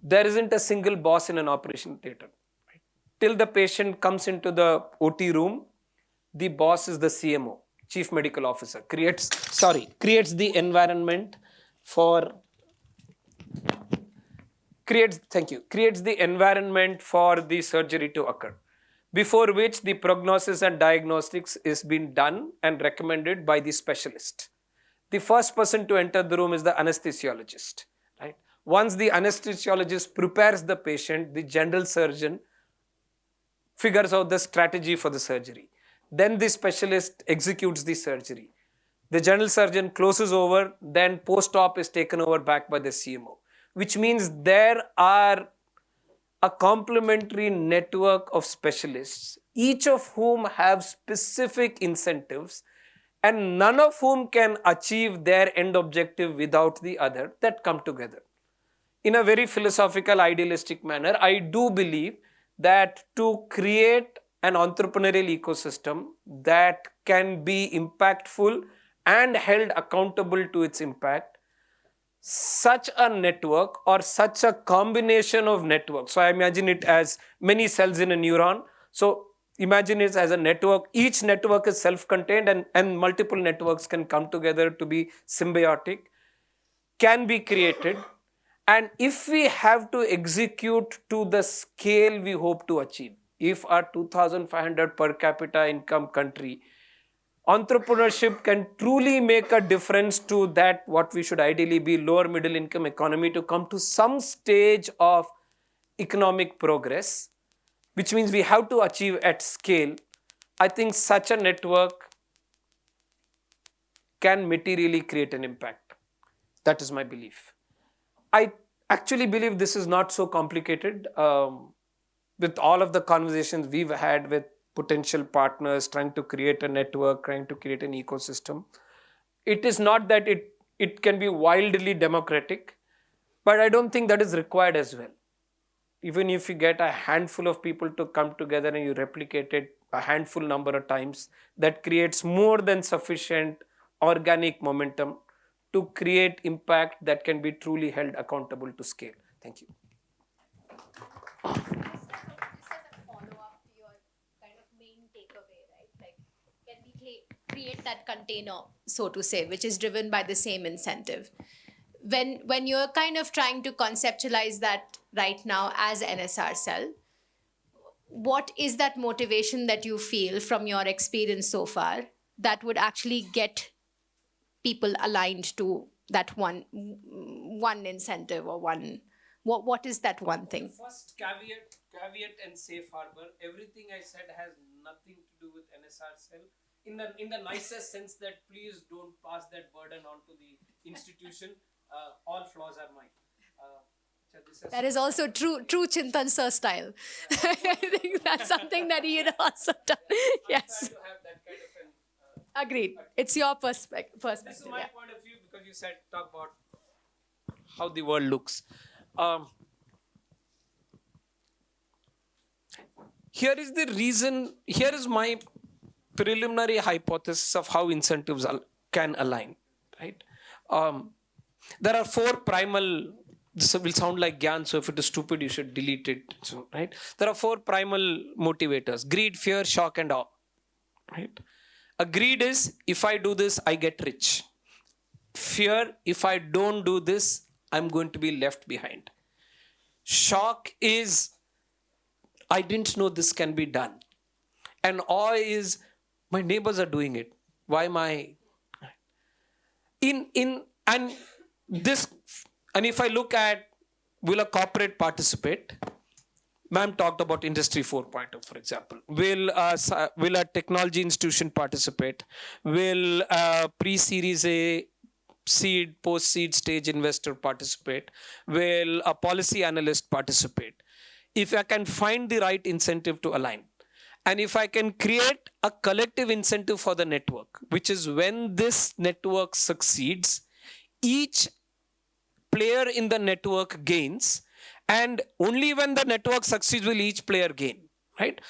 There isn't a single boss in an operation theater. Right? Till the patient comes into the OT room, the boss is the CMO, Chief Medical Officer, creates the environment for creates the environment for the surgery to occur, before which the prognosis and diagnostics is being done and recommended by the specialist. The first person to enter the room is the anesthesiologist, right? Once the anesthesiologist prepares the patient, the general surgeon figures out the strategy for the surgery. Then the specialist executes the surgery. The general surgeon closes over, then post-op is taken over back by the CMO, which means there are a complementary network of specialists, each of whom have specific incentives and none of whom can achieve their end objective without the other, that come together. In a very philosophical, idealistic manner, I do believe that to create an entrepreneurial ecosystem that can be impactful and held accountable to its impact, such a network or such a combination of networks. So I imagine it as many cells in a neuron. So imagine it as a network. Each network is self-contained and multiple networks can come together to be symbiotic, can be created. And if we have to execute to the scale we hope to achieve, if our 2,500 per capita income country, entrepreneurship can truly make a difference to that what we should ideally be lower middle income economy to come to some stage of economic progress, which means we have to achieve at scale. I think such a network can materially create an impact. That is my belief. I actually believe this is not so complicated. With all of the conversations we've had with potential partners, trying to create a network, trying to create an ecosystem, it is not that it can be wildly democratic, but I don't think that is required as well. Even if you get a handful of people to come together and you replicate it a handful number of times, that creates more than sufficient organic momentum to create impact that can be truly held accountable to scale. Thank you. Create that container, so to say, which is driven by the same incentive. When you're kind of trying to conceptualize that right now as NSRCEL, what is that motivation that you feel from your experience so far that would actually get people aligned to that one incentive or what is that one thing? First caveat and safe harbor, everything I said has nothing to do with NSRCEL. In the nicest sense that please don't pass that burden on to the institution. All flaws are mine. That is also true Chintan sir style. I think that's something that he had also done. Yes. To have that kind of an, Agreed. It's your perspective. This is my point of view because you said talk about how the world looks. Here is the reason. Here is my preliminary hypothesis of how incentives can align, right? There are four primal, this will sound like Gyan, so if it is stupid, you should delete it, so, right? There are four primal motivators: greed, fear, shock, and awe, right? A greed is, if I do this, I get rich. Fear, if I don't do this, I'm going to be left behind. Shock is, I didn't know this can be done. And awe is, my neighbors are doing it. Why am I? And if I look at, will a corporate participate? Ma'am talked about Industry 4.0, for example. Will a technology institution participate? Will a pre-series A, seed, post-seed stage investor participate? Will a policy analyst participate? If I can find the right incentive to align, and if I can create a collective incentive for the network, which is when this network succeeds, each player in the network gains, and only when the network succeeds will each player gain, right?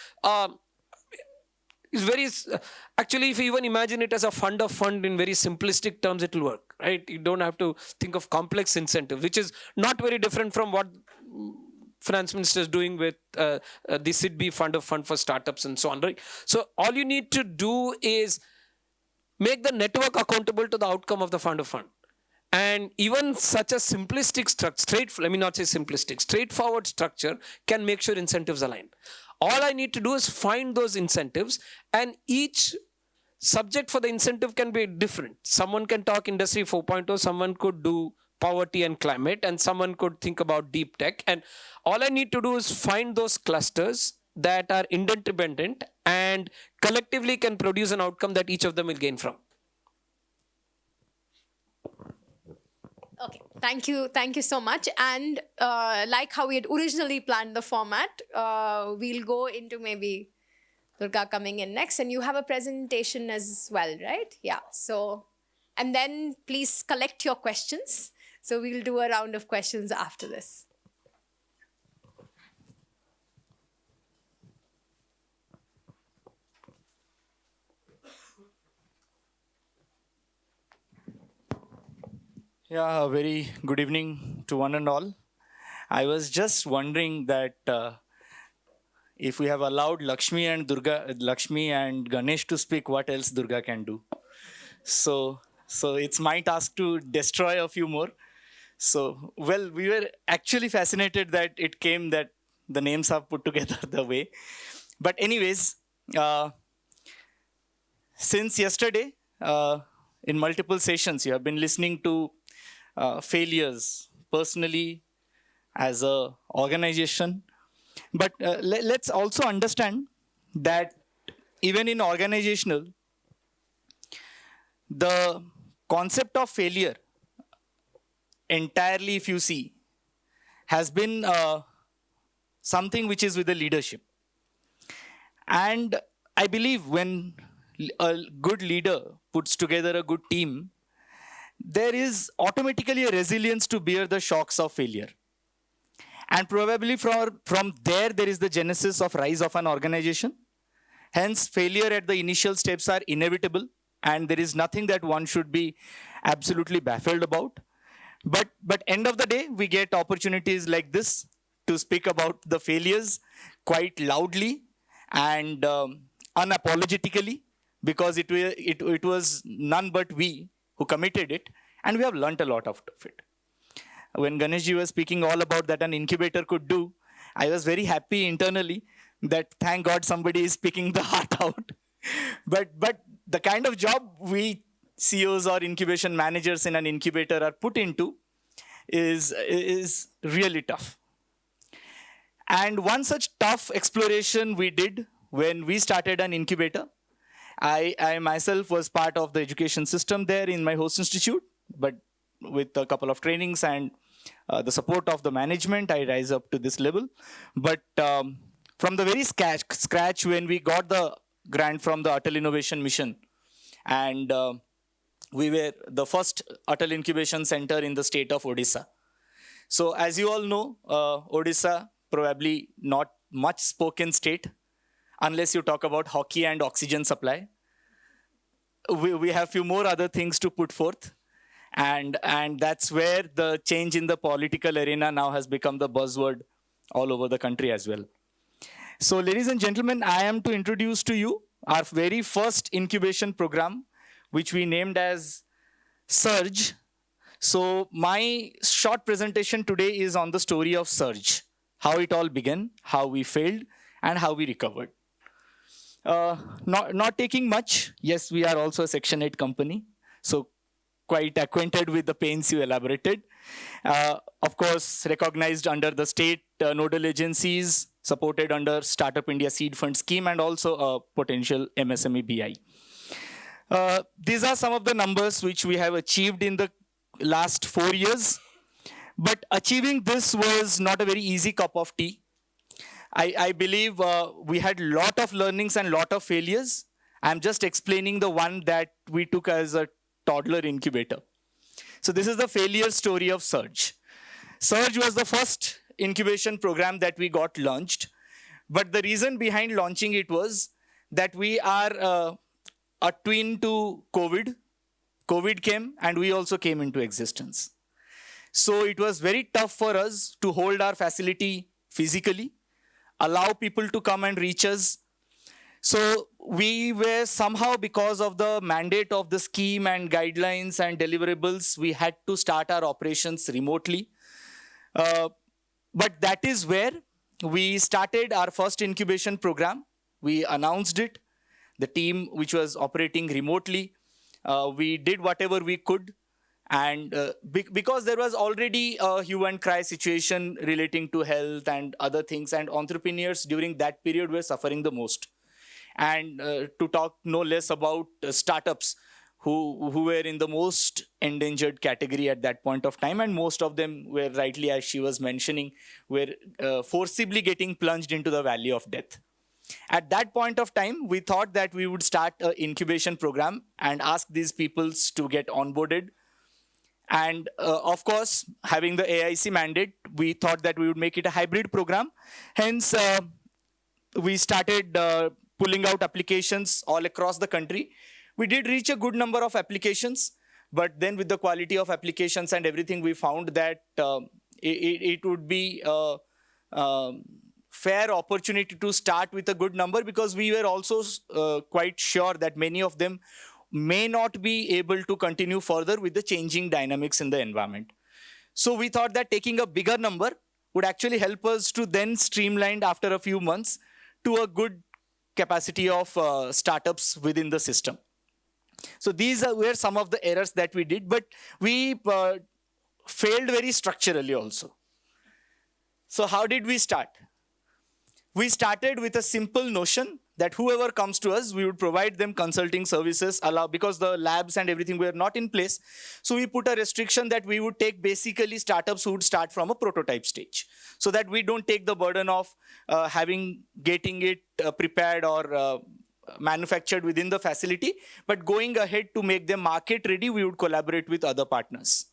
It's very, actually, if you even imagine it as a fund of fund in very simplistic terms, it will work, right? You don't have to think of complex incentives, which is not very different from what finance minister is doing with the SIDBI fund of fund for startups and so on, right? So all you need to do is make the network accountable to the outcome of the fund of fund. And even such a simplistic structure, let me not say simplistic, straightforward structure can make sure incentives align. All I need to do is find those incentives, and each subject for the incentive can be different. Someone can talk industry 4.0, someone could do poverty and climate, and someone could think about deep tech. And all I need to do is find those clusters that are interdependent and collectively can produce an outcome that each of them will gain from. Okay, thank you so much. And like how we had originally planned the format, we'll go into maybe Durga coming in next, and you have a presentation as well, right? Yeah. So, and then please collect your questions. So we'll do a round of questions after this. Yeah, a very good evening to one and all. I was just wondering that if we have allowed Lakshmi and Ganesh to speak, what else Durga can do? So it's my task to destroy a few more. So, well, we were actually fascinated that it came that the names are put together the way. But anyways, since yesterday, in multiple sessions, you have been listening to failures personally, as a organization. But let's also understand that even in organizational, the concept of failure entirely, if you see, has been something which is with the leadership. And I believe when a good leader puts together a good team, there is automatically a resilience to bear the shocks of failure. And probably from there is the genesis of rise of an organization. Hence, failure at the initial steps are inevitable, and there is nothing that one should be absolutely baffled about. But end of the day, we get opportunities like this to speak about the failures quite loudly and unapologetically, because it was none but we who committed it, and we have learnt a lot of it. When Ganeshji was speaking all about that an incubator could do, I was very happy internally that thank God somebody is speaking the heart out. But the kind of job we CEOs or incubation managers in an incubator are put into is really tough. And one such tough exploration we did when we started an incubator. I myself was part of the education system there in my host institute, but with a couple of trainings and the support of the management, I rise up to this level. But from the very scratch, when we got the grant from the Atal Innovation Mission, and we were the first Atal Incubation Center in the state of Odisha. So as you all know, Odisha, probably not much spoken state, unless you talk about hockey and oxygen supply. We have few more other things to put forth. And that's where the change in the political arena now has become the buzzword all over the country as well. So ladies and gentlemen, I am to introduce to you our very first incubation program, which we named as Surge. So my short presentation today is on the story of Surge, how it all began, how we failed, and how we recovered. Not taking much. Yes, we are also a Section 8 company, so quite acquainted with the pains you elaborated. Of course, recognized under the state nodal agencies, supported under Startup India Seed Fund scheme, and also a potential MSME BI. These are some of the numbers which we have achieved in the last 4 years. But achieving this was not a very easy cup of tea. I believe we had a lot of learnings and lot of failures. I'm just explaining the one that we took as a toddler incubator. So this is the failure story of Surge. Surge was the first incubation program that we got launched. But the reason behind launching it was that we are a twin to COVID. COVID came and we also came into existence. So it was very tough for us to hold our facility physically, allow people to come and reach us. So we were somehow, because of the mandate of the scheme and guidelines and deliverables, we had to start our operations remotely. But that is where we started our first incubation program. We announced it. The team which was operating remotely, we did whatever we could. And because there was already a hue and cry situation relating to health and other things, and entrepreneurs during that period were suffering the most. And to talk no less about startups who were in the most endangered category at that point of time, and most of them were, rightly as she was mentioning, were forcibly getting plunged into the valley of death. At that point of time, we thought that we would start an incubation program and ask these peoples to get onboarded. And of course, having the AIC mandate, we thought that we would make it a hybrid program. Hence, we started pulling out applications all across the country. We did reach a good number of applications, but then with the quality of applications and everything, we found that it would be a fair opportunity to start with a good number, because we were also quite sure that many of them may not be able to continue further with the changing dynamics in the environment. So we thought that taking a bigger number would actually help us to then streamline after a few months to a good capacity of startups within the system. So these were some of the errors that we did, but we failed very structurally also. So how did we start? We started with a simple notion that whoever comes to us, we would provide them consulting services, because the labs and everything were not in place. So we put a restriction that we would take basically startups who would start from a prototype stage, so that we don't take the burden of getting it prepared or manufactured within the facility, but going ahead to make them market ready, we would collaborate with other partners.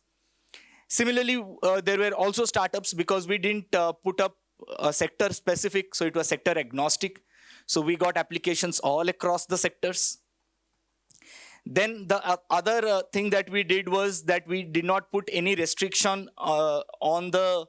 Similarly, there were also startups, because we didn't put up a sector specific, so it was sector agnostic. So we got applications all across the sectors. Then the other thing that we did was that we did not put any restriction on the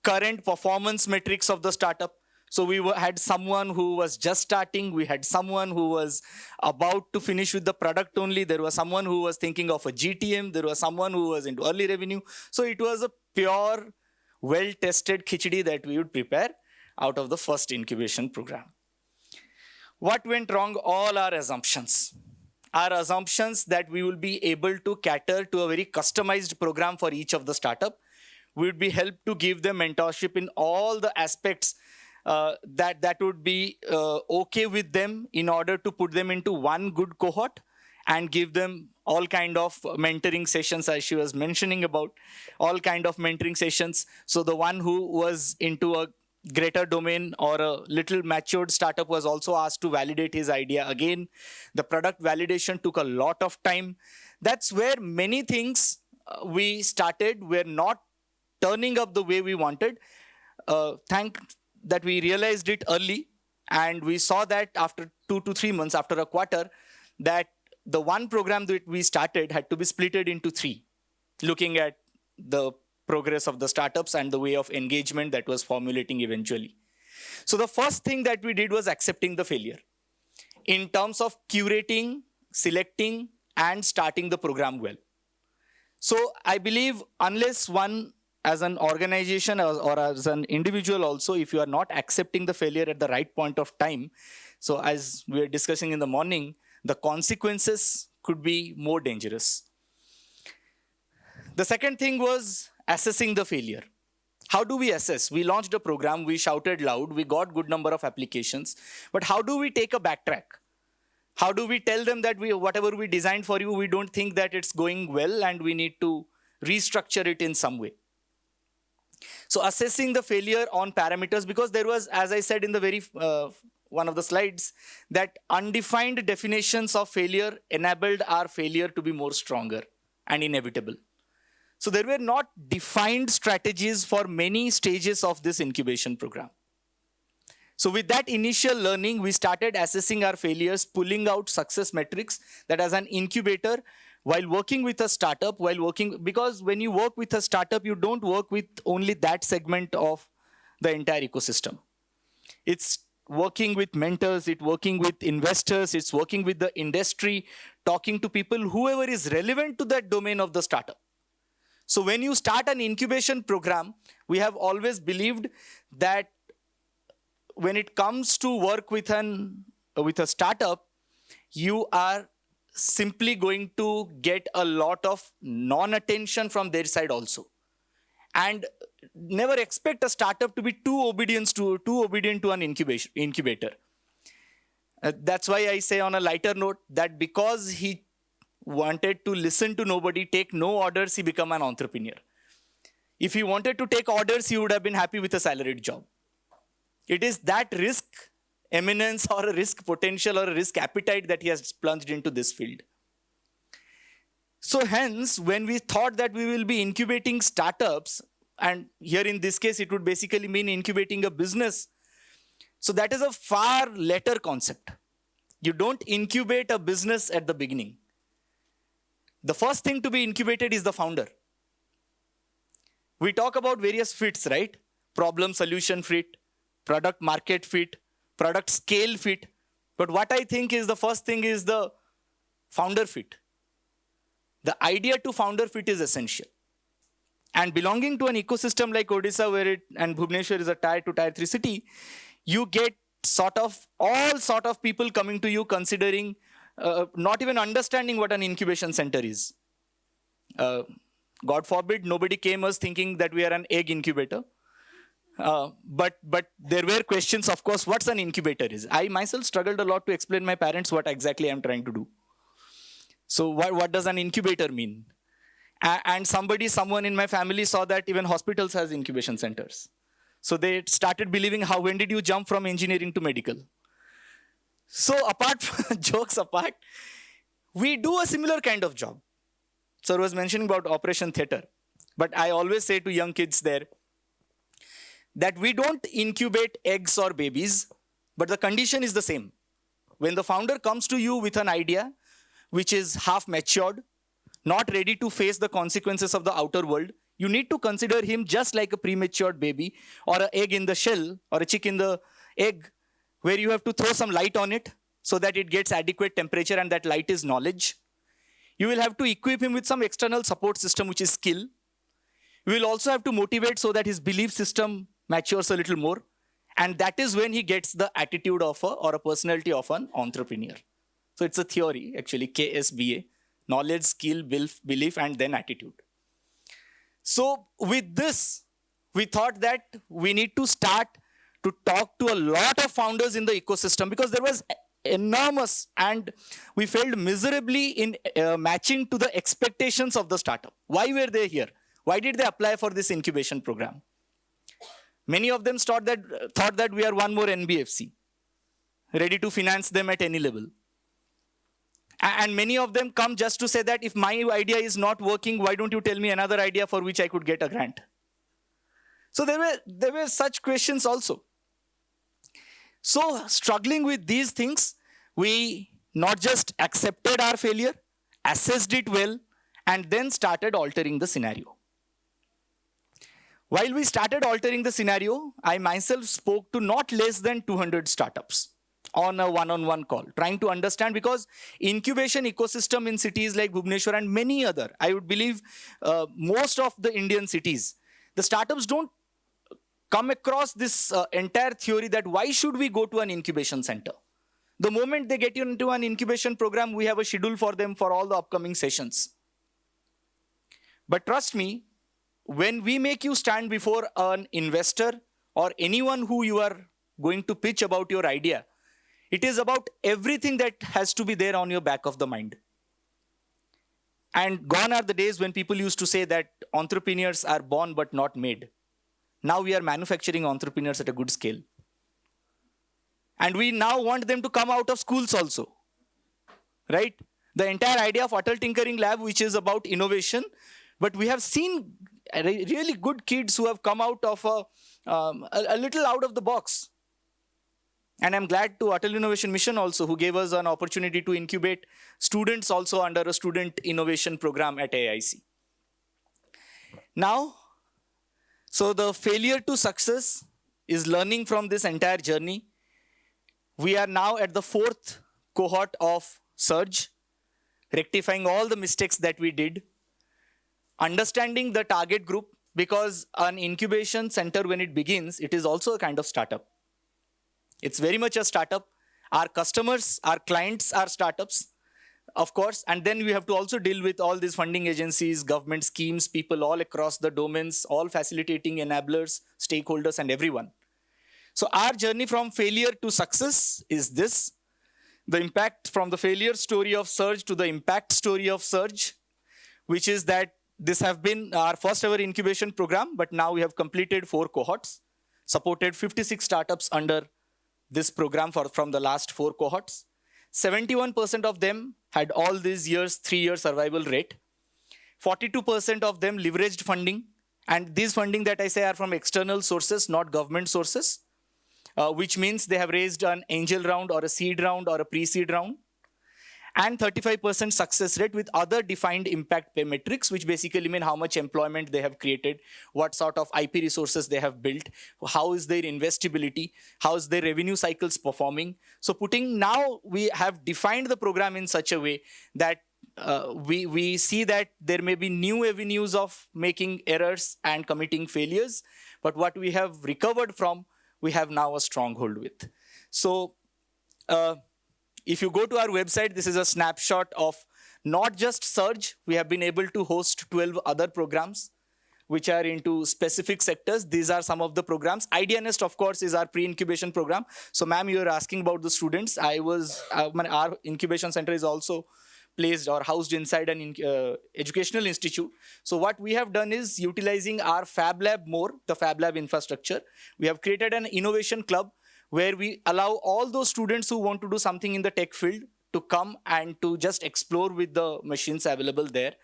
current performance metrics of the startup. So we had someone who was just starting. We had someone who was about to finish with the product only. There was someone who was thinking of a GTM. There was someone who was into early revenue. So it was a pure, well-tested khichdi that we would prepare out of the first incubation program. What went wrong? All our assumptions. Our assumptions that we will be able to cater to a very customized program for each of the startup. We would be helped to give them mentorship in all the aspects that would be okay with them, in order to put them into one good cohort and give them all kind of mentoring sessions, as she was mentioning about, all kind of mentoring sessions. So the one who was into a greater domain or a little matured startup was also asked to validate his idea again. The product validation took a lot of time. That's where many things we started were not turning up the way we wanted. Thank that we realized it early, and we saw that after 2 to 3 months, after a quarter, that the one program that we started had to be splitted into 3, looking at the progress of the startups and the way of engagement that was formulating eventually. So the first thing that we did was accepting the failure in terms of curating, selecting, and starting the program well. So I believe unless one, as an organization or as an individual also, if you are not accepting the failure at the right point of time, so as we were discussing in the morning, the consequences could be more dangerous. The second thing was assessing the failure. How do we assess? We launched a program, we shouted loud, we got good number of applications, but how do we take a backtrack? How do we tell them that whatever we designed for you, we don't think that it's going well and we need to restructure it in some way? So assessing the failure on parameters, because there was, as I said in the very one of the slides, that undefined definitions of failure enabled our failure to be more stronger and inevitable. So there were not defined strategies for many stages of this incubation program. So with that initial learning, we started assessing our failures, pulling out success metrics that as an incubator, while working with a startup, because when you work with a startup, you don't work with only that segment of the entire ecosystem. It's working with mentors, it's working with investors, it's working with the industry, talking to people, whoever is relevant to that domain of the startup. So when you start an incubation program, we have always believed that when it comes to work with a startup, you are simply going to get a lot of non-attention from their side also. And never expect a startup to be too obedient to an incubator. That's why I say on a lighter note that because he wanted to listen to nobody, take no orders, he became an entrepreneur. If he wanted to take orders, he would have been happy with a salaried job. It is that risk eminence or a risk potential or a risk appetite that he has plunged into this field. So hence, when we thought that we will be incubating startups, and here in this case, it would basically mean incubating a business. So that is a far later concept. You don't incubate a business at the beginning. The first thing to be incubated is the founder. We talk about various fits, right? Problem solution fit, product market fit, product scale fit. But what I think is the first thing is the founder fit. The idea to founder fit is essential. And belonging to an ecosystem like Odisha and Bhubaneswar is a tier 2, tier 3 city, you get all sort of people coming to you considering, not even understanding what an incubation center is. God forbid, nobody came us thinking that we are an egg incubator. But there were questions, of course, what's an incubator is. I myself struggled a lot to explain my parents what exactly I'm trying to do. So what does an incubator mean? And someone in my family saw that even hospitals has incubation centers. So they started believing, when did you jump from engineering to medical? So apart from jokes apart, we do a similar kind of job. Sir was mentioning about Operation Theatre. But I always say to young kids there that we don't incubate eggs or babies, but the condition is the same. When the founder comes to you with an idea which is half matured, not ready to face the consequences of the outer world, you need to consider him just like a prematured baby or an egg in the shell or a chick in the egg, where you have to throw some light on it so that it gets adequate temperature, and that light is knowledge. You will have to equip him with some external support system, which is skill. You will also have to motivate so that his belief system matures a little more. And that is when he gets the attitude of or a personality of an entrepreneur. So it's a theory, actually, KSBA. Knowledge, skill, belief, and then attitude. So with this, we thought that we need to start to talk to a lot of founders in the ecosystem, because there was enormous, and we failed miserably in matching to the expectations of the startup. Why were they here? Why did they apply for this incubation program? Many of them thought that we are one more NBFC, ready to finance them at any level. And many of them come just to say that if my idea is not working, why don't you tell me another idea for which I could get a grant? So there were such questions also. So struggling with these things, we not just accepted our failure, assessed it well, and then started altering the scenario. While we started altering the scenario, I myself spoke to not less than 200 startups on a one-on-one call, trying to understand, because incubation ecosystem in cities like Bhubaneswar and many other, I would believe most of the Indian cities, the startups don't come across this entire theory that why should we go to an incubation center? The moment they get into an incubation program, we have a schedule for them for all the upcoming sessions. But trust me, when we make you stand before an investor or anyone who you are going to pitch about your idea, it is about everything that has to be there on your back of the mind. And gone are the days when people used to say that entrepreneurs are born but not made. Now we are manufacturing entrepreneurs at a good scale. And we now want them to come out of schools also, right? The entire idea of Atal Tinkering Lab, which is about innovation, but we have seen really good kids who have come out of a little out of the box. And I'm glad to Atal Innovation Mission also, who gave us an opportunity to incubate students also under a student innovation program at IIIT. Now, so the failure to success is learning from this entire journey. We are now at the 4th cohort of Surge, rectifying all the mistakes that we did, understanding the target group, because an incubation center, when it begins, it is also a kind of startup. It's very much a startup. Our customers, our clients are startups, of course. And then we have to also deal with all these funding agencies, government schemes, people all across the domains, all facilitating enablers, stakeholders, and everyone. So our journey from failure to success is this. The impact from the failure story of Surge to the impact story of Surge, which is that this have been our first ever incubation program, but now we have completed 4 cohorts, supported 56 startups under this program from the last 4 cohorts. 71% of them had all these years 3-year survival rate. 42% of them leveraged funding. And these funding that I say are from external sources, not government sources, which means they have raised an angel round or a seed round or a pre-seed round. And 35% success rate with other defined impact pay metrics, which basically mean how much employment they have created, what sort of IP resources they have built, how is their investability, how is their revenue cycles performing. So now we have defined the program in such a way that we see that there may be new avenues of making errors and committing failures, but what we have recovered from, we have now a stronghold with. So, if you go to our website, this is a snapshot of not just Surge. We have been able to host 12 other programs, which are into specific sectors. These are some of the programs. Idea Nest, of course, is our pre-incubation program. So, ma'am, you are asking about the students. Our incubation center is also placed or housed inside an educational institute. So what we have done is utilizing our Fab Lab more, the Fab Lab infrastructure. We have created an innovation club where we allow all those students who want to do something in the tech field to come and to just explore with the machines available there.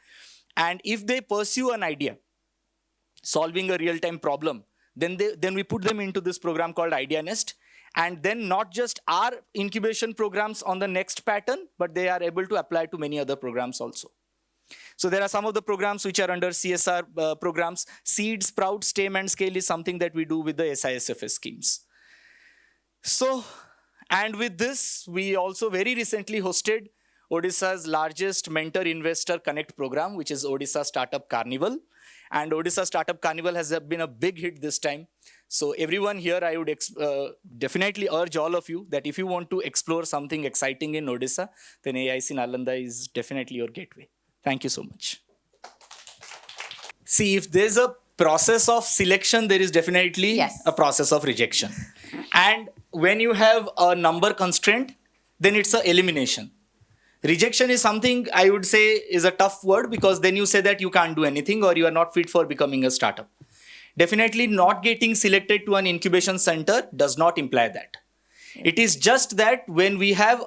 And if they pursue an idea, solving a real-time problem, then we put them into this program called Idea Nest. And then not just our incubation programs on the next pattern, but they are able to apply to many other programs also. So there are some of the programs which are under CSR programs. Seed, Sprout, STEM, and Scale is something that we do with the SISFS schemes. So, and with this, we also very recently hosted Odisha's largest mentor investor connect program, which is Odisha Startup Carnival. And Odisha Startup Carnival has been a big hit this time. So everyone here, I would definitely urge all of you that if you want to explore something exciting in Odisha, then AIC Nalanda is definitely your gateway. Thank you so much. See, if there's a process of selection, there is definitely a process of rejection. And when you have a number constraint, then it's an elimination. Rejection is something I would say is a tough word, because then you say that you can't do anything or you are not fit for becoming a startup. Definitely not getting selected to an incubation center does not imply that. It is just that when we have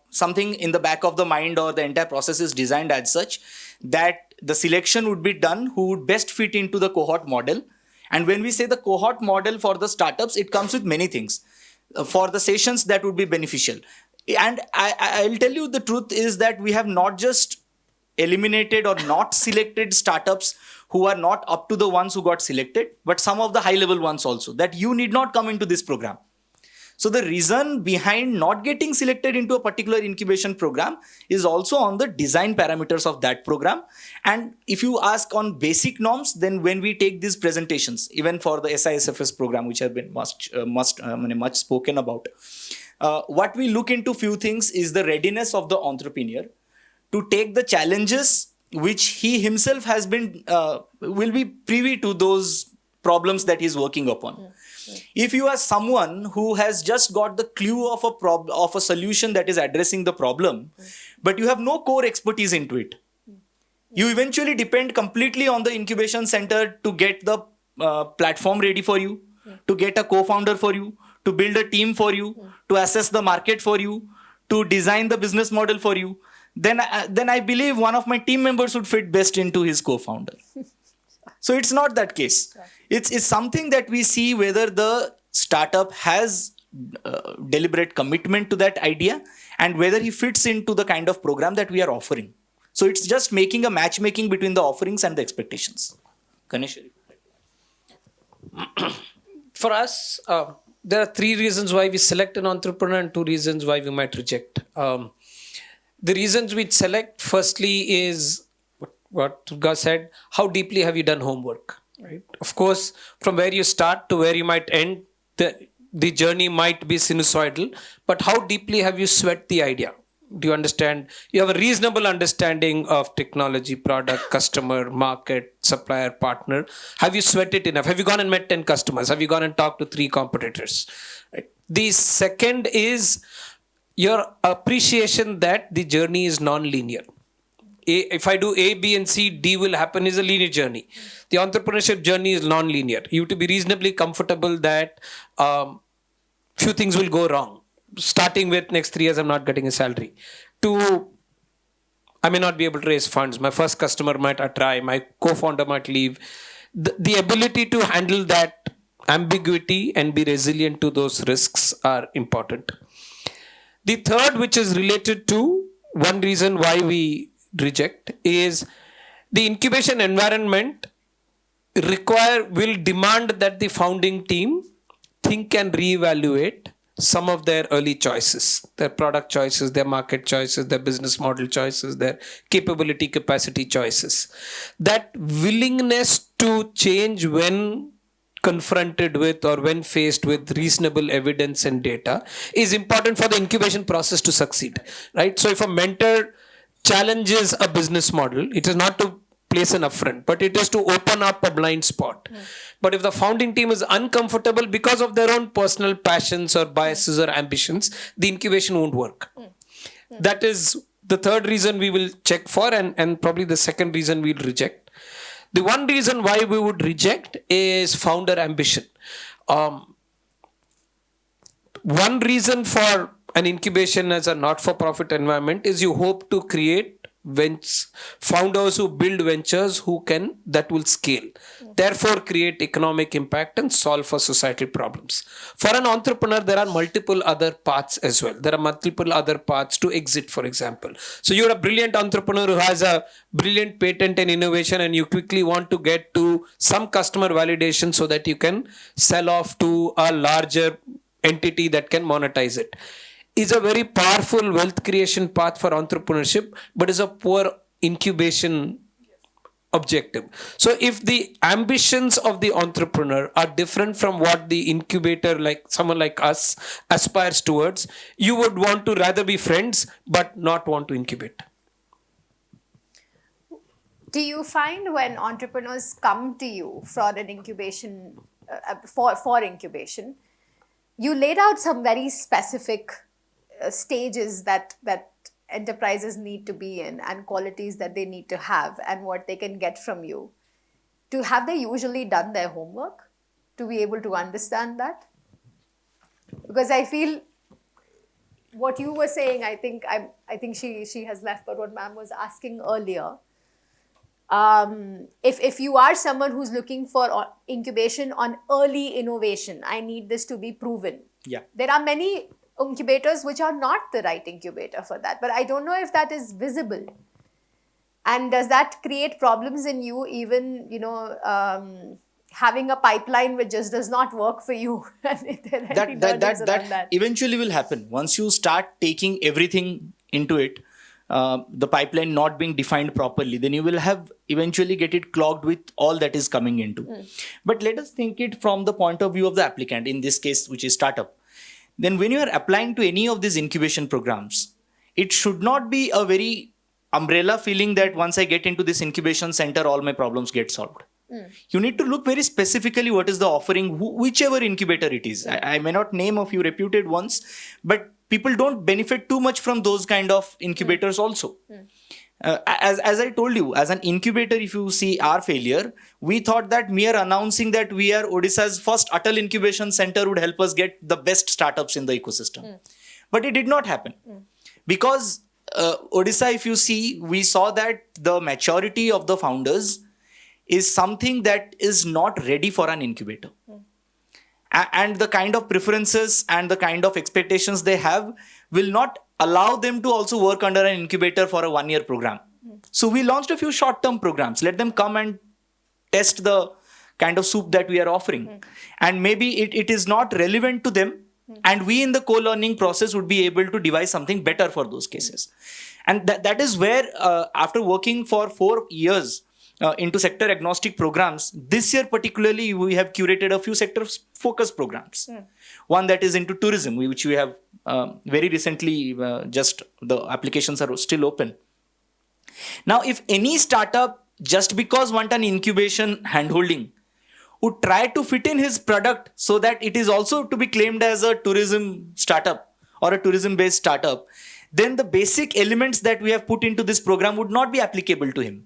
something in the back of the mind, or the entire process is designed as such, that the selection would be done who would best fit into the cohort model. And when we say the cohort model for the startups, it comes with many things. For the sessions, that would be beneficial. And I'll tell you the truth is that we have not just eliminated or not selected startups who are not up to the ones who got selected, but some of the high level ones also, that you need not come into this program. So the reason behind not getting selected into a particular incubation program is also on the design parameters of that program. And if you ask on basic norms, then when we take these presentations, even for the SISFS program, which have been much spoken about, what we look into few things is the readiness of the entrepreneur to take the challenges which he himself has been, will be privy to those problems that he's working upon. If you are someone who has just got the clue of a solution that is addressing the problem, but you have no core expertise into it, you eventually depend completely on the incubation center to get the platform ready for you, to get a co-founder for you, to build a team for you, to assess the market for you, to design the business model for you. Then I believe one of my team members would fit best into his co-founder. So it's not that case. It's something that we see whether the startup has deliberate commitment to that idea and whether he fits into the kind of program that we are offering. So it's just making a matchmaking between the offerings and the expectations. Ganesh? For us, there are 3 reasons why we select an entrepreneur and 2 reasons why we might reject. The reasons we select, firstly, is what Durga said, how deeply have you done homework? Right? Of course, from where you start to where you might end, the journey might be sinusoidal, but how deeply have you sweat the idea? Do you understand? You have a reasonable understanding of technology, product, customer, market, supplier, partner. Have you sweat it enough? Have you gone and met 10 customers? Have you gone and talked to 3 competitors? Right? The second is your appreciation that the journey is non-linear. If I do A, B, and C, D will happen is a linear journey. The entrepreneurship journey is non-linear. You have to be reasonably comfortable that few things will go wrong. Starting with next 3 years, I'm not getting a salary. 2, I may not be able to raise funds. My first customer might try. My co-founder might leave. The ability to handle that ambiguity and be resilient to those risks are important. The third, which is related to one reason why we reject, is the incubation environment will demand that the founding team think and reevaluate some of their early choices, their product choices, their market choices, their business model choices, their capacity choices. That willingness to change when confronted with or when faced with reasonable evidence and data is important for the incubation process to succeed, right? So if a mentor challenges a business model, it is not to place an affront, but it is to open up a blind spot. But if the founding team is uncomfortable because of their own personal passions or biases or ambitions, the incubation won't work. That is the third reason we will check for, and probably the second reason we'll reject. The one reason why we would reject is founder ambition. One reason for an incubation as a not-for-profit environment is you hope to create founders who build ventures that will scale, therefore create economic impact and solve for societal problems. For an entrepreneur, there are multiple other paths as well. There are multiple other paths to exit, for example. So you're a brilliant entrepreneur who has a brilliant patent and innovation, and you quickly want to get to some customer validation so that you can sell off to a larger entity that can monetize it. Is a very powerful wealth creation path for entrepreneurship, but is a poor incubation objective. So if the ambitions of the entrepreneur are different from what the incubator, like someone like us, aspires towards, you would want to rather be friends but not want to incubate. Do you find when entrepreneurs come to you for an incubation, for incubation, you laid out some very specific stages that enterprises need to be in and qualities that they need to have and what they can get from you? Have they usually done their homework to be able to understand that? Because I feel what you were saying, I think she has left, but what ma'am was asking earlier, if you are someone who's looking for incubation on early innovation, I need this to be proven. Yeah. There are many incubators which are not the right incubator for that, but I don't know if that is visible. And does that create problems in you, even, having a pipeline which just does not work for you? that eventually will happen. Once you start taking everything into it, the pipeline not being defined properly, then you will have eventually get it clogged with all that is coming into. But let us think it from the point of view of the applicant, in this case, which is startup. Then when you are applying to any of these incubation programs, it should not be a very umbrella feeling that once I get into this incubation center, all my problems get solved. You need to look very specifically what is the offering, whichever incubator it is. I may not name a few reputed ones, but people don't benefit too much from those kind of incubators also. As I told you, as an incubator, if you see our failure, we thought that mere announcing that we are Odisha's first Atal Incubation Center would help us get the best startups in the ecosystem. But it did not happen. Because Odisha, if you see, we saw that the maturity of the founders is something that is not ready for an incubator. And the kind of preferences and the kind of expectations they have will not allow them to also work under an incubator for a 1-year program. So we launched a few short-term programs. Let them come and test the kind of soup that we are offering. And maybe it is not relevant to them. And we in the co-learning process would be able to devise something better for those cases. And that is where, after working for 4 years into sector agnostic programs, this year particularly, we have curated a few sector focused programs. One that is into tourism, which we have very recently, just the applications are still open. Now, if any startup, just because want an incubation handholding, would try to fit in his product so that it is also to be claimed as a tourism startup or a tourism based startup, then the basic elements that we have put into this program would not be applicable to him.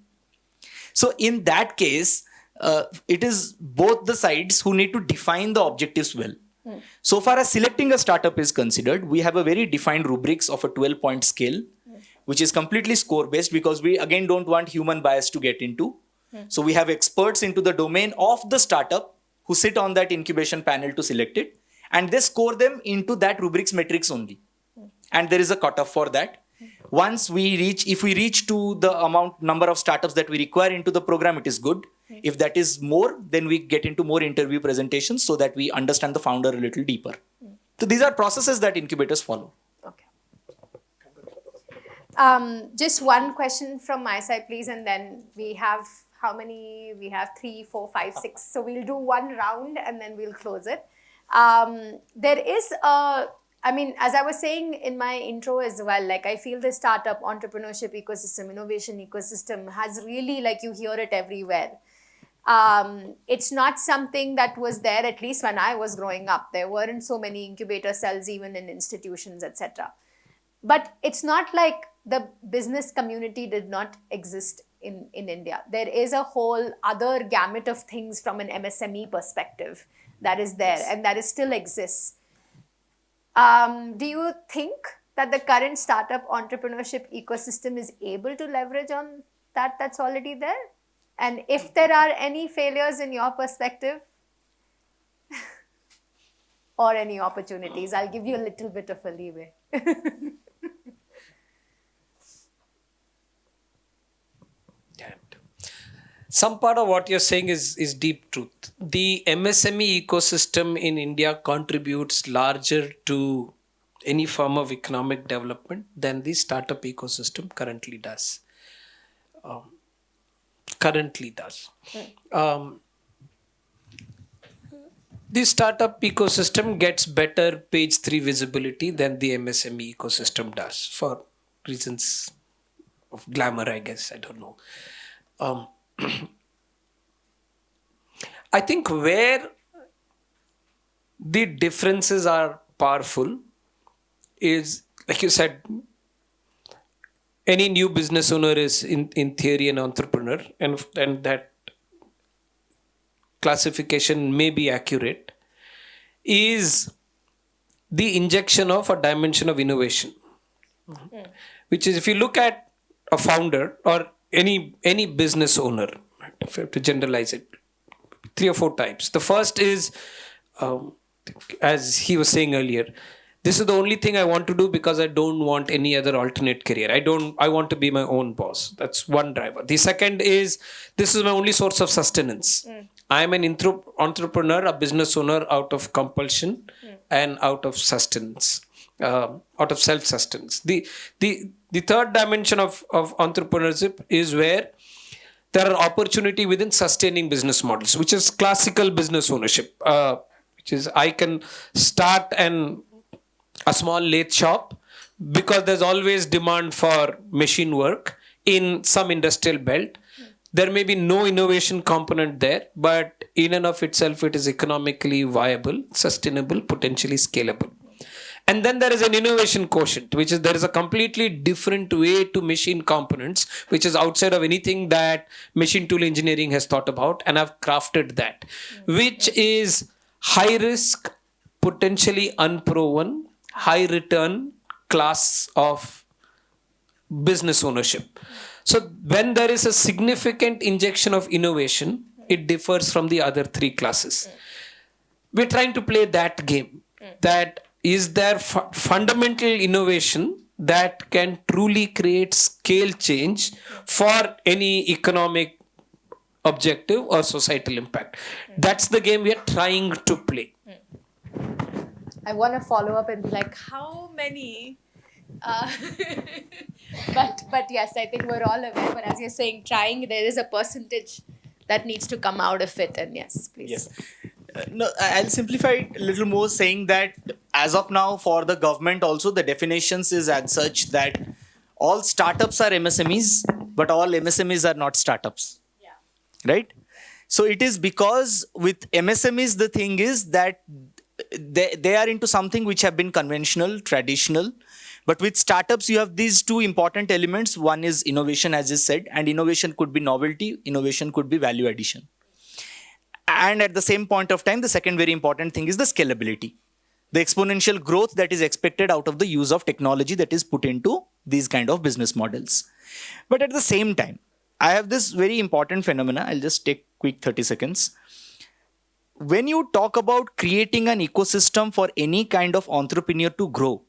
So in that case, it is both the sides who need to define the objectives well. So far as selecting a startup is considered, we have a very defined rubrics of a 12-point scale, which is completely score based, because we again don't want human bias to get into. So we have experts into the domain of the startup who sit on that incubation panel to select it, and they score them into that rubrics metrics only. And there is a cutoff for that. Once if we reach to the number of startups that we require into the program, it is good. If that is more, then we get into more interview presentations so that we understand the founder a little deeper. So these are processes that incubators follow. Okay. Just one question from my side, please, and then we have how many? We have 3, 4, 5, 6. So we'll do one round and then we'll close it. There is as I was saying in my intro as well, like I feel the startup entrepreneurship ecosystem, innovation ecosystem has really, like you hear it everywhere. It's not something that was there, at least when I was growing up. There weren't so many incubator cells even in institutions, etc. But it's not like the business community did not exist in India. There is a whole other gamut of things from an MSME perspective that is there and that still exists. Do you think that the current startup entrepreneurship ecosystem is able to leverage on that's already there? And if there are any failures in your perspective or any opportunities, I'll give you a little bit of a leeway. Some part of what you're saying is deep truth. The MSME ecosystem in India contributes larger to any form of economic development than the startup ecosystem currently does. The startup ecosystem gets better page 3 visibility than the MSME ecosystem does, for reasons of glamour, I guess. I don't know. I think where the differences are powerful is, like you said, any new business owner is in theory an entrepreneur, and that classification may be accurate, is the injection of a dimension of innovation. Which is, if you look at a founder or any business owner, if I have to generalize it, 3 or 4 types. The first is, as he was saying earlier, this is the only thing I want to do because I don't want any other alternate career. I want to be my own boss. That's one driver. The second is, this is my only source of sustenance. I am an entrepreneur, a business owner out of compulsion and out of sustenance, out of self-sustenance. The third dimension of entrepreneurship is where there are opportunity within sustaining business models, which is classical business ownership, which is I can start a small lathe shop because there's always demand for machine work in some industrial belt. There may be no innovation component there, but in and of itself, it is economically viable, sustainable, potentially scalable. And then there is an innovation quotient, which is there is a completely different way to machine components, which is outside of anything that machine tool engineering has thought about, and I've crafted that, which is high risk, potentially unproven, high return class of business ownership. So when there is a significant injection of innovation, it differs from the other 3 classes. We're trying to play that game. That is there fundamental innovation that can truly create scale change for any economic objective or societal impact. That's the game we are trying to play. I want to follow up and be like, how many? Uh, but yes, I think we're all aware. But as you're saying, trying, there is a percentage that needs to come out of it. And yes, please. Yes. No, I'll simplify it a little more, saying that as of now, for the government also, the definitions is as such that all startups are MSMEs, but all MSMEs are not startups. Yeah. Right? So it is because with MSMEs, the thing is that they are into something which have been conventional, traditional. But with startups, you have these two important elements. One is innovation, as is said, and innovation could be novelty, innovation could be value addition. And at the same point of time, the second very important thing is the scalability, the exponential growth that is expected out of the use of technology that is put into these kind of business models. But at the same time, I have this very important phenomena. I'll just take quick 30 seconds. When you talk about creating an ecosystem for any kind of entrepreneur to grow,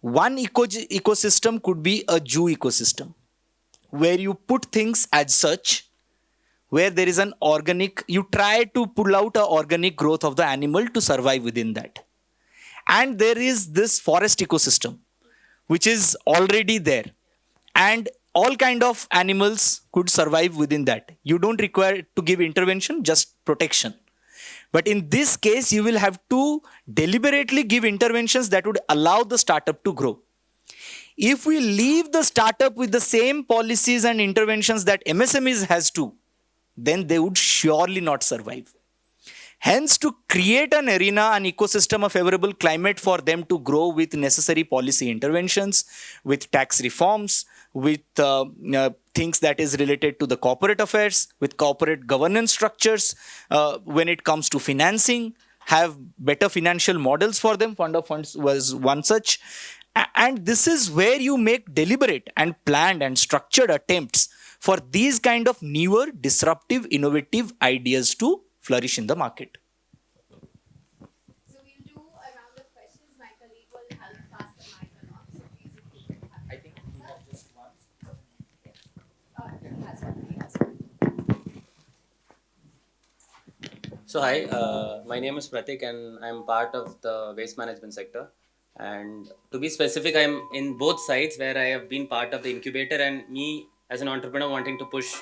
one ecosystem could be a Jew ecosystem, where you put things as such, where there is an organic, you try to pull out an organic growth of the animal to survive within that. And there is this forest ecosystem, which is already there. And all kind of animals could survive within that. You don't require to give intervention, just protection. But in this case, you will have to deliberately give interventions that would allow the startup to grow. If we leave the startup with the same policies and interventions that MSMEs has to, then they would surely not survive. Hence, to create an arena, an ecosystem, a favorable climate for them to grow with necessary policy interventions, with tax reforms, with things that is related to the corporate affairs, with corporate governance structures, when it comes to financing, have better financial models for them. Fund of funds was one such. And this is where you make deliberate and planned and structured attempts for these kind of newer, disruptive, innovative ideas to flourish in the market. So we'll do a round of questions. My colleague will help pass the mic along. So please, if you have I think we have just one. he has one. He has one. So hi, my name is Pratik and I'm part of the waste management sector. And to be specific, I'm in both sides where I have been part of the incubator and me as an entrepreneur wanting to push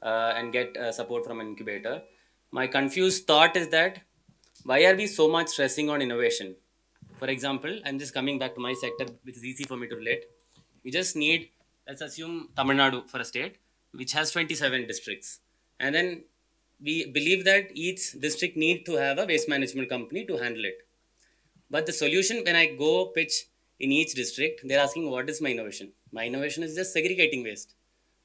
and get support from an incubator. My confused thought is that why are we so much stressing on innovation? For example, I'm just coming back to my sector, which is easy for me to relate. We just need, let's assume Tamil Nadu for a state, which has 27 districts. And then we believe that each district need to have a waste management company to handle it. But the solution, when I go pitch in each district, they're asking, what is my innovation? My innovation is just segregating waste.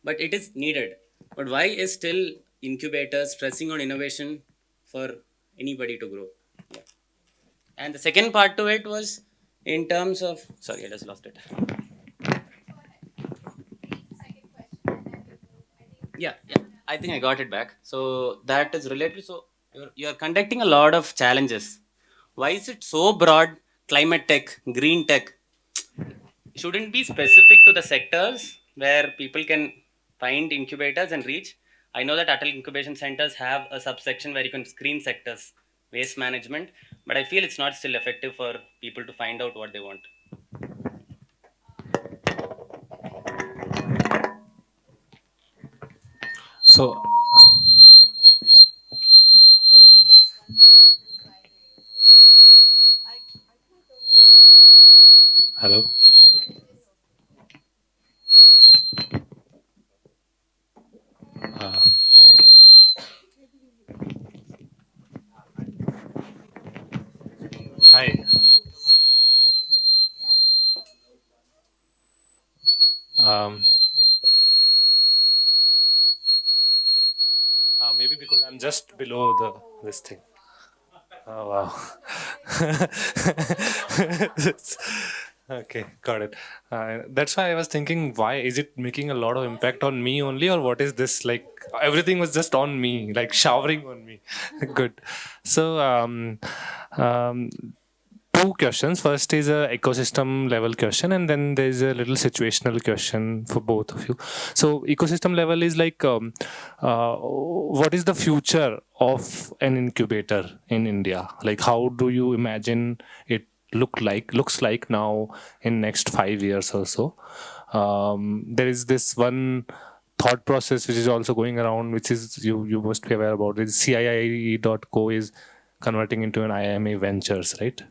But it is needed. But why is still incubators stressing on innovation for anybody to grow? Yeah. And the second part to it was in terms of, sorry, I just lost it. Yeah. I think I got it back. So that is related. So you're conducting a lot of challenges. Why is it so broad? Climate tech, green tech shouldn't be specific to the sectors where people can find incubators and reach. I know that Atal incubation centers have a subsection where you can screen sectors, waste management, but I feel it's not still effective for people to find out what they want. So, I don't know. Hello. Uh, Hi. Um, Maybe because I'm just below this thing. Oh wow. Okay, got it. That's why I was thinking, why is it making a lot of impact on me only, or what is this like? Everything was just on me, like showering on me. Good. So, two questions. First is a ecosystem level question, and then there's a little situational question for both of you. So ecosystem level is like, what is the future of an incubator in India? Like, how do you imagine it looks like now in next 5 years or so? There is this one thought process which is also going around, which is you must be aware about it. CIIE.co is converting into an IIMA Ventures, right?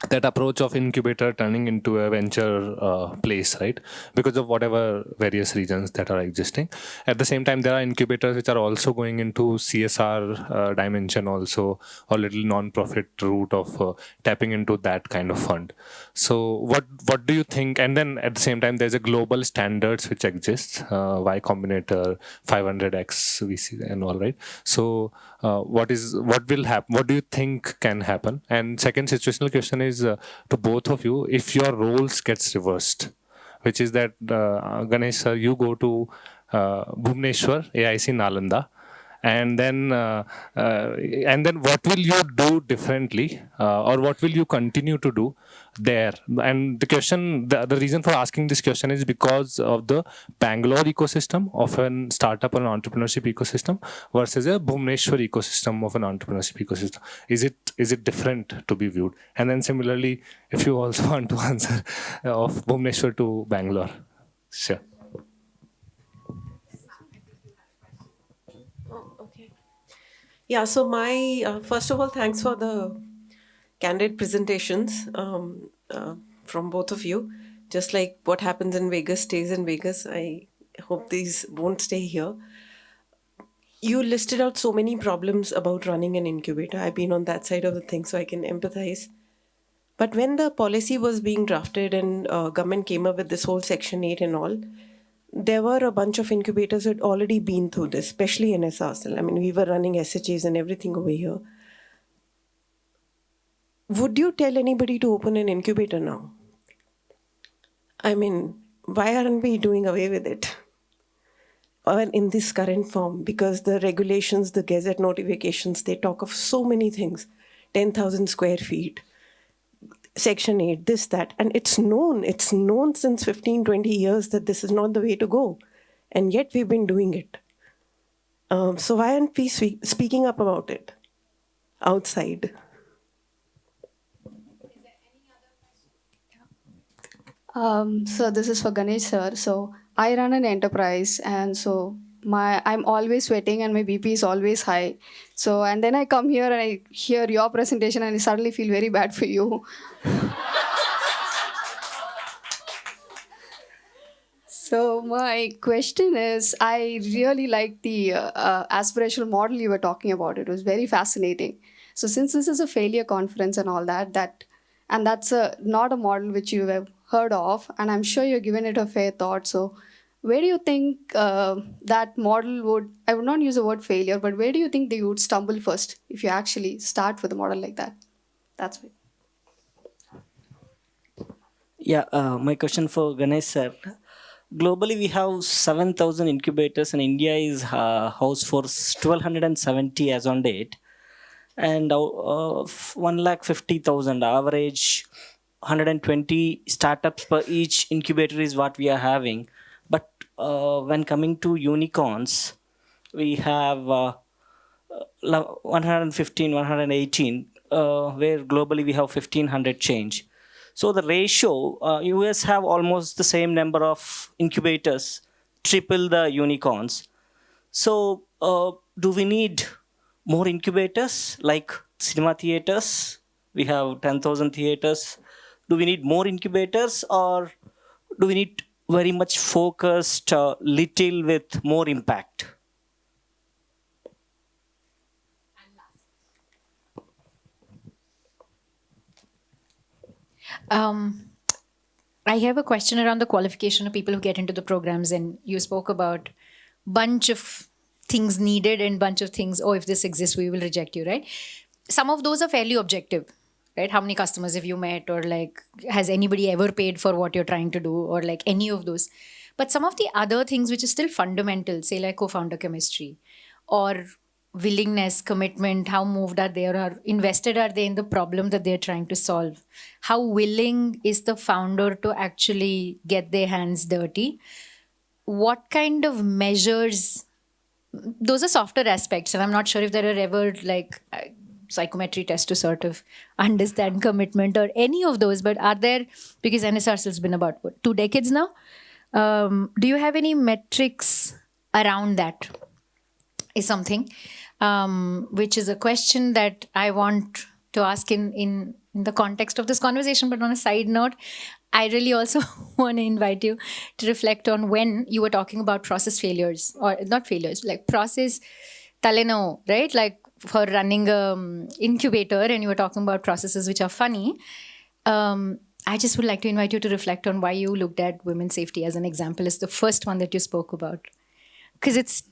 That approach of incubator turning into a venture place, right? Because of whatever various reasons that are existing. At the same time, there are incubators which are also going into CSR dimension also, or little non-profit route of tapping into that kind of fund. So what do you think? And then at the same time, there's a global standards which exists, Y Combinator, 500X VC and all, right? So what will happen? What do you think can happen? And second situational question is to both of you: if your roles gets reversed, which is that Ganesh sir, you go to Bhubaneswar, AIC Nalanda, and then what will you do differently, or what will you continue to do there? And the question, the reason for asking this question is because of the Bangalore ecosystem of an startup or an entrepreneurship ecosystem versus a Bhubaneswar ecosystem of an entrepreneurship ecosystem. Is it different to be viewed? And then similarly, if you also want to answer of Bhubaneswar to Bangalore, sure. Yeah, so my first of all, thanks for the candid presentations from both of you. Just like what happens in Vegas stays in Vegas, I hope these won't stay here. You listed out so many problems about running an incubator. I've been on that side of the thing, so I can empathize. But when the policy was being drafted and government came up with this whole Section 8 and all, there were a bunch of incubators who had already been through this, especially NSRCEL. I mean, we were running SHAs and everything over here. Would you tell anybody to open an incubator now? I mean, why aren't we doing away with it? Or in this current form? Because the regulations, the gazette notifications, they talk of so many things. 10,000 square feet. Section 8, this, that. And it's known since 15, 20 years that this is not the way to go. And yet we've been doing it. So why aren't we speaking up about it outside? So this is for Ganesh sir. So I run an enterprise, and so I'm always sweating and my BP is always high. So, and then I come here and I hear your presentation and I suddenly feel very bad for you. So my question is, I really like the aspirational model you were talking about. It was very fascinating. So since this is a failure conference and all that, and that's not a model which you have heard of, and I'm sure you're given it a fair thought. So where do you think that model would, I would not use the word failure, but where do you think they would stumble first if you actually start with a model like that? That's it. Yeah, my question for Ganesh sir. Globally, we have 7,000 incubators, and India is house for 1,270 as on date. And 150,000 average, 120 startups per each incubator is what we are having. But when coming to unicorns, we have 115, 118, where globally we have 1,500 change. So the ratio, US have almost the same number of incubators, triple the unicorns. So do we need more incubators like cinema theaters? We have 10,000 theaters. Do we need more incubators, or do we need very much focused, little with more impact? I have a question around the qualification of people who get into the programs, and you spoke about bunch of things needed and bunch of things, oh, if this exists, we will reject you, right? Some of those are fairly objective, right? How many customers have you met, or like, has anybody ever paid for what you're trying to do, or like any of those. But some of the other things which is still fundamental, say like co-founder chemistry, or willingness, commitment, how moved are they or invested are they in the problem that they're trying to solve? How willing is the founder to actually get their hands dirty? What kind of measures? Those are softer aspects, and I'm not sure if there are ever like psychometry tests to sort of understand commitment or any of those, but are there, because NSRCEL has been about 2 decades now, do you have any metrics around that? Is something which is a question that I want to ask in the context of this conversation. But on a side note, I really also want to invite you to reflect on when you were talking about process failures, or not failures, like process taleno, right? Like for running an incubator, and you were talking about processes which are funny. I just would like to invite you to reflect on why you looked at women's safety as an example, as the first one that you spoke about. Because it's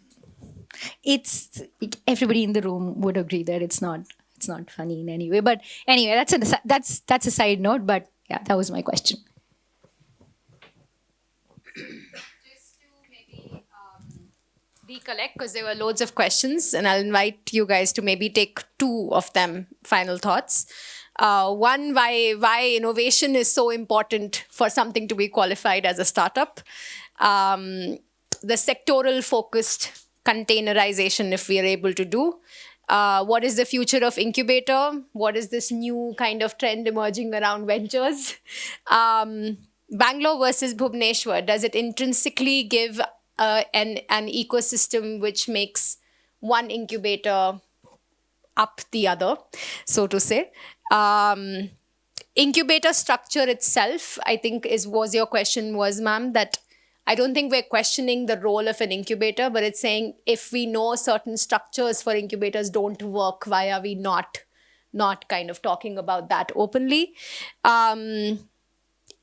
everybody in the room would agree that it's not funny in any way. But anyway, that's a side note. But yeah, that was my question. Just to maybe recollect, because there were loads of questions, and I'll invite you guys to maybe take 2 of them, final thoughts. One, why innovation is so important for something to be qualified as a startup. The sectoral focused containerization, if we are able to do. What is the future of incubator? What is this new kind of trend emerging around ventures? Bangalore versus Bhubaneswar, does it intrinsically give an ecosystem which makes one incubator up the other, so to say? Incubator structure itself, I think was your question, ma'am, that I don't think we're questioning the role of an incubator, but it's saying if we know certain structures for incubators don't work, why are we not kind of talking about that openly?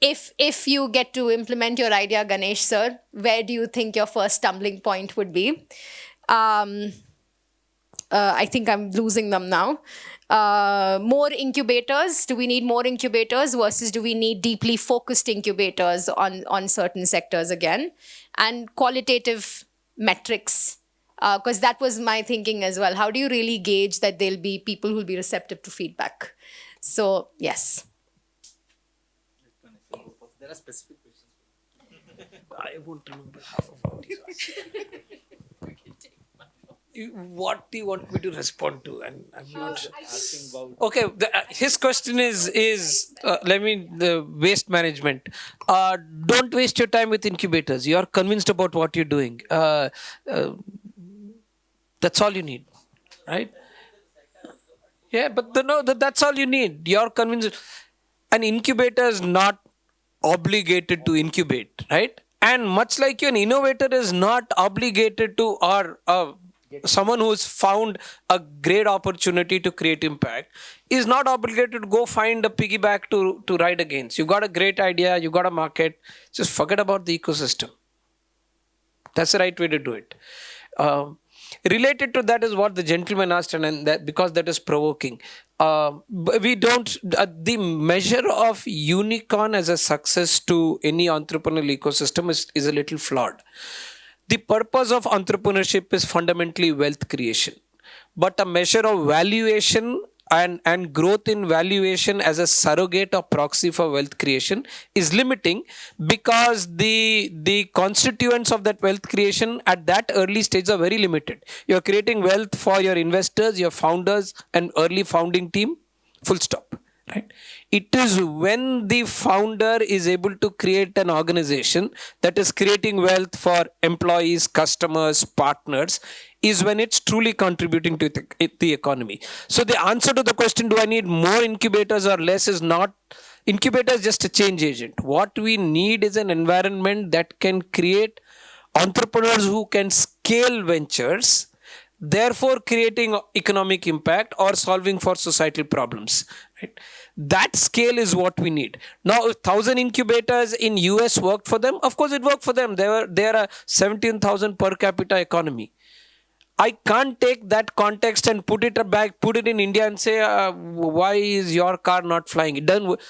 If you get to implement your idea, Ganesh sir, where do you think your first stumbling point would be? I think I'm losing them now. More incubators. Do we need more incubators versus do we need deeply focused incubators on certain sectors again? And qualitative metrics, because that was my thinking as well. How do you really gauge that there'll be people who'll be receptive to feedback? So, yes. There are specific questions. I won't remember half of what you asked. What do you want me to respond to? And I'm not sure. Asking about Okay, his question is the waste management. Don't waste your time with incubators. You are convinced about what you're doing. That's all you need, right? Yeah, but that's all you need. You're convinced. An incubator is not obligated to incubate, right? And much like you, an innovator is not obligated to, or someone who's found a great opportunity to create impact is not obligated to go find a piggyback to ride against. You got a great idea, you got a market, just forget about the ecosystem. That's the right way to do it. Related to that is what the gentleman asked, and that because that is provoking. We don't, the measure of unicorn as a success to any entrepreneurial ecosystem is a little flawed. The purpose of entrepreneurship is fundamentally wealth creation. But a measure of valuation and growth in valuation as a surrogate or proxy for wealth creation is limiting, because the constituents of that wealth creation at that early stage are very limited. You're creating wealth for your investors, your founders, and early founding team, full stop. Right? It is when the founder is able to create an organization that is creating wealth for employees, customers, partners, is when it's truly contributing to the economy. So the answer to the question, do I need more incubators or less, is not. Incubator is just a change agent. What we need is an environment that can create entrepreneurs who can scale ventures, therefore creating economic impact or solving for societal problems. Right? That scale is what we need. Now, if 1,000 incubators in US worked for them, of course it worked for them. They are a 17,000 per capita economy. I can't take that context and put it in India and say, why is your car not flying? It doesn't.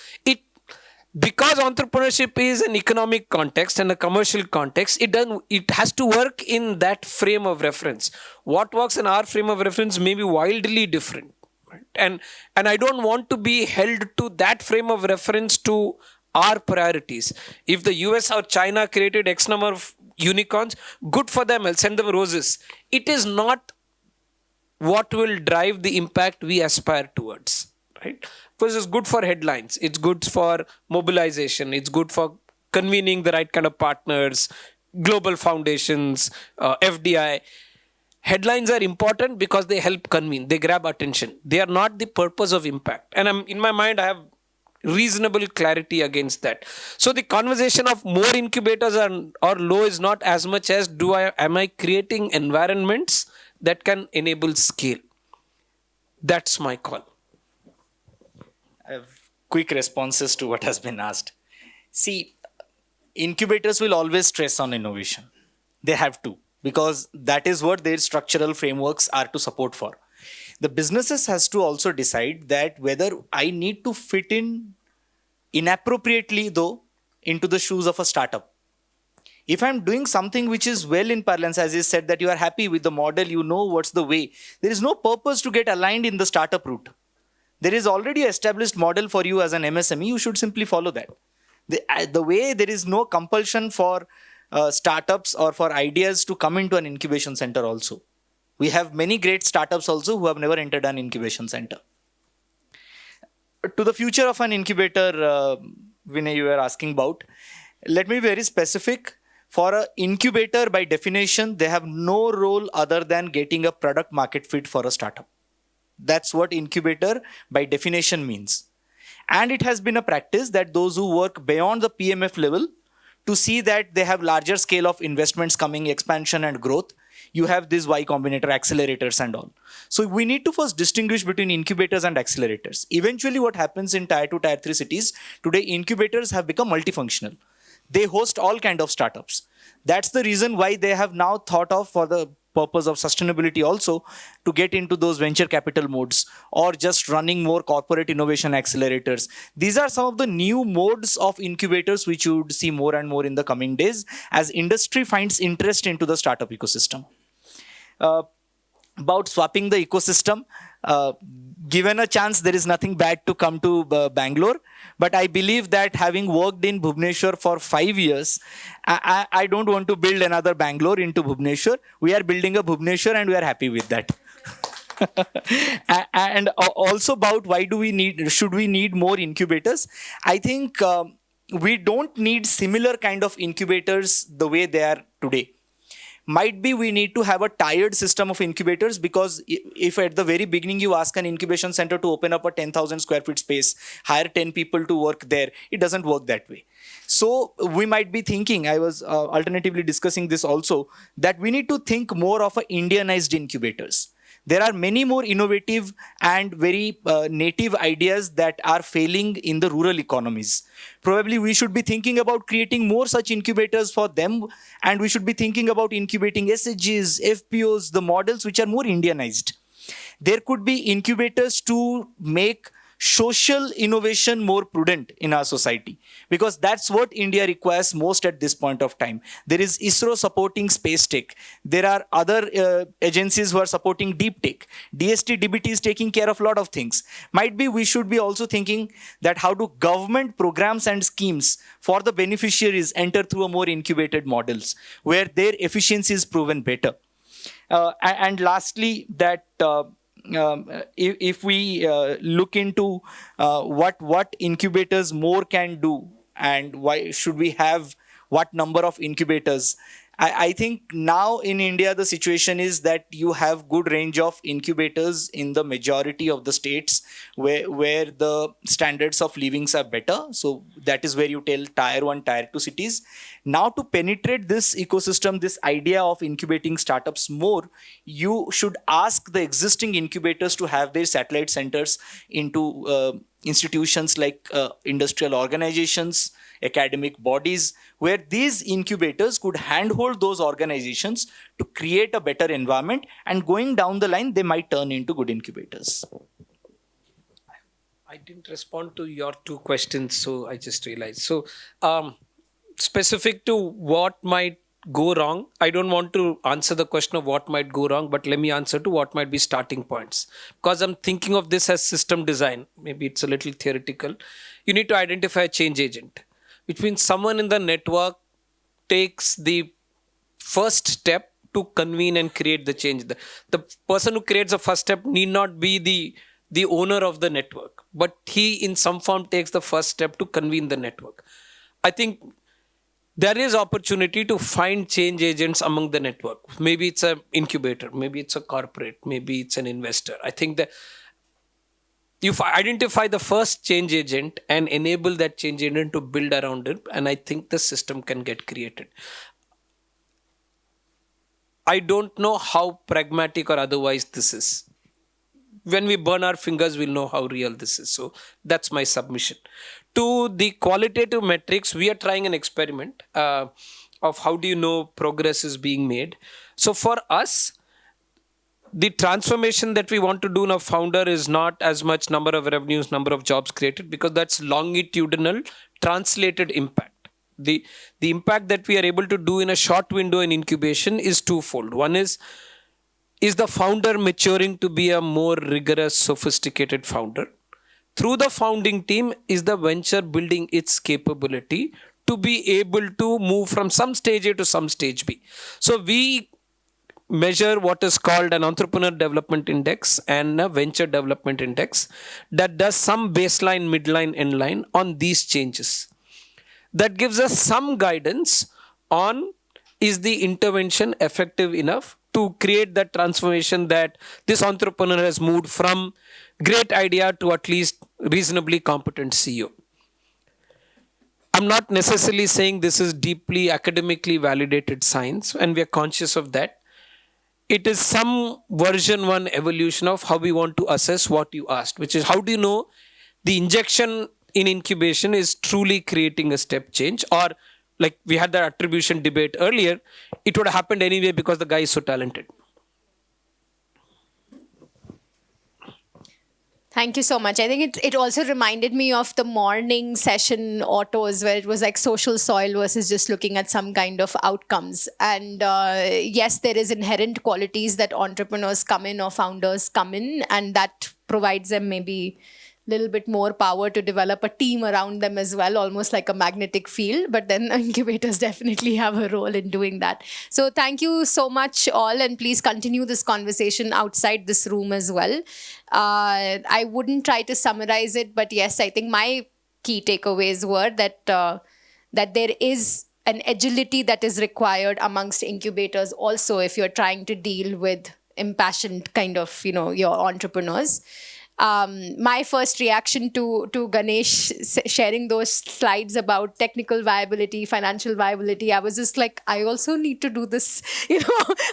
because entrepreneurship is an economic context and a commercial context, it has to work in that frame of reference. What works in our frame of reference may be wildly different, right? And I don't want to be held to that frame of reference to our priorities. If the US or China created X number of unicorns, good for them, I'll send them roses. It is not what will drive the impact we aspire towards, right? Because it's good for headlines, it's good for mobilization, it's good for convening the right kind of partners, global foundations, FDI. Headlines are important because they help convene, they grab attention. They are not the purpose of impact. And in my mind, I have reasonable clarity against that. So the conversation of more incubators or low is not as much as am I creating environments that can enable scale. That's my call. I have quick responses to what has been asked. See, incubators will always stress on innovation. They have to, because that is what their structural frameworks are to support for. The businesses has to also decide that whether I need to fit in inappropriately, though, into the shoes of a startup. If I'm doing something which is well in parlance, as you said, that you are happy with the model, you know what's the way, there is no purpose to get aligned in the startup route. There is already an established model for you as an MSME. You should simply follow that. The way there is no compulsion for startups or for ideas to come into an incubation center also. We have many great startups also who have never entered an incubation center. To the future of an incubator, Vinay, you were asking about. Let me be very specific. For an incubator, by definition, they have no role other than getting a product market fit for a startup. That's what incubator by definition means. And it has been a practice that those who work beyond the PMF level to see that they have larger scale of investments coming, expansion and growth, you have these Y Combinator accelerators and all. So we need to first distinguish between incubators and accelerators. Eventually what happens in tier 2, tier 3 cities, today incubators have become multifunctional. They host all kind of startups. That's the reason why they have now thought of, for the purpose of sustainability also, to get into those venture capital modes or just running more corporate innovation accelerators. These are some of the new modes of incubators which you would see more and more in the coming days as industry finds interest into the startup ecosystem. About swapping the ecosystem, given a chance, there is nothing bad to come to Bangalore. But I believe that having worked in Bhubaneswar for 5 years, I don't want to build another Bangalore into Bhubaneswar. We are building a Bhubaneswar and we are happy with that. And also about should we need more incubators? I think we don't need similar kind of incubators the way they are today. Might be we need to have a tiered system of incubators, because if at the very beginning you ask an incubation center to open up a 10,000 square feet space, hire 10 people to work there, it doesn't work that way. So we might be thinking, I was alternatively discussing this also, that we need to think more of a Indianized incubators. There are many more innovative and very native ideas that are failing in the rural economies. Probably we should be thinking about creating more such incubators for them, and we should be thinking about incubating SHGs, FPOs, the models which are more Indianized. There could be incubators to make social innovation more prudent in our society, because that's what India requires most at this point of time. There is ISRO supporting space tech. There are other agencies who are supporting deep tech. DST, DBT is taking care of a lot of things. Might be we should be also thinking that how do government programs and schemes for the beneficiaries enter through a more incubated models where their efficiency is proven better. And lastly, that if we look into what incubators more can do and why should we have what number of incubators, I think now in India the situation is that you have good range of incubators in the majority of the states where the standards of livings are better. So that is where you tell tier 1, tier 2 cities. Now to penetrate this ecosystem, this idea of incubating startups more, you should ask the existing incubators to have their satellite centers into institutions like industrial organizations, academic bodies, where these incubators could handhold those organizations to create a better environment, and going down the line, they might turn into good incubators. I didn't respond to your two questions, so I just realized. So, specific to what might go wrong, I don't want to answer the question of what might go wrong, but let me answer to what might be starting points. Because I'm thinking of this as system design. Maybe it's a little theoretical. You need to identify a change agent, which means someone in the network takes the first step to convene and create the change. The person who creates the first step need not be the owner of the network, but he in some form takes the first step to convene the network. I think there is opportunity to find change agents among the network. Maybe it's an incubator, maybe it's a corporate, maybe it's an investor. I think that you identify the first change agent and enable that change agent to build around it, and I think the system can get created. I don't know how pragmatic or otherwise this is. When we burn our fingers, we'll know how real this is. So that's my submission. To the qualitative metrics, we are trying an experiment of how do you know progress is being made. So for us, the transformation that we want to do in a founder is not as much number of revenues, number of jobs created, because that's longitudinal translated impact. The impact that we are able to do in a short window in incubation is twofold. One is the founder maturing to be a more rigorous, sophisticated founder? Through the founding team, is the venture building its capability to be able to move from some stage A to some stage B? So we measure what is called an entrepreneur development index and a venture development index that does some baseline, midline, endline on these changes. That gives us some guidance on, is the intervention effective enough to create that transformation that this entrepreneur has moved from great idea to at least reasonably competent CEO. I'm not necessarily saying this is deeply academically validated science, and we are conscious of that. It is some version 1 evolution of how we want to assess what you asked, which is how do you know the injection in incubation is truly creating a step change, or like we had that attribution debate earlier, it would have happened anyway because the guy is so talented. Thank you so much. I think it also reminded me of the morning session autos where it was like social soil versus just looking at some kind of outcomes. And yes, there is inherent qualities that entrepreneurs come in or founders come in, and that provides them maybe little bit more power to develop a team around them as well, almost like a magnetic field. But then incubators definitely have a role in doing that. So thank you so much all, and please continue this conversation outside this room as well. I wouldn't try to summarize it, but yes, I think my key takeaways were that that there is an agility that is required amongst incubators also if you're trying to deal with impassioned kind of, your entrepreneurs. My first reaction to Ganesh sharing those slides about technical viability, financial viability, I was just like, I also need to do this,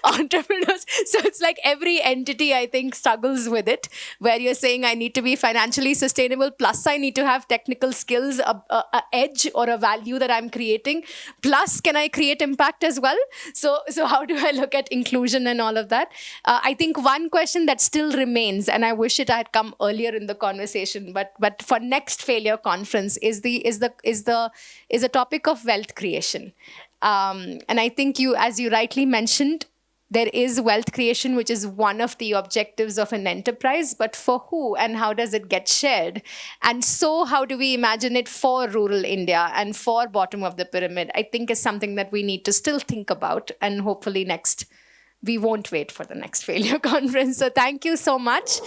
entrepreneurs. So it's like every entity, I think, struggles with it, where you're saying I need to be financially sustainable, plus I need to have technical skills, a edge or a value that I'm creating, plus can I create impact as well? So how do I look at inclusion and all of that? I think one question that still remains, and I wish it had come earlier in the conversation, but for next failure conference is a topic of wealth creation, and I think as you rightly mentioned, there is wealth creation, which is one of the objectives of an enterprise, but for who and how does it get shared? And so how do we imagine it for rural India and for bottom of the pyramid? I think is something that we need to still think about, and hopefully we won't wait for the next failure conference. So thank you so much.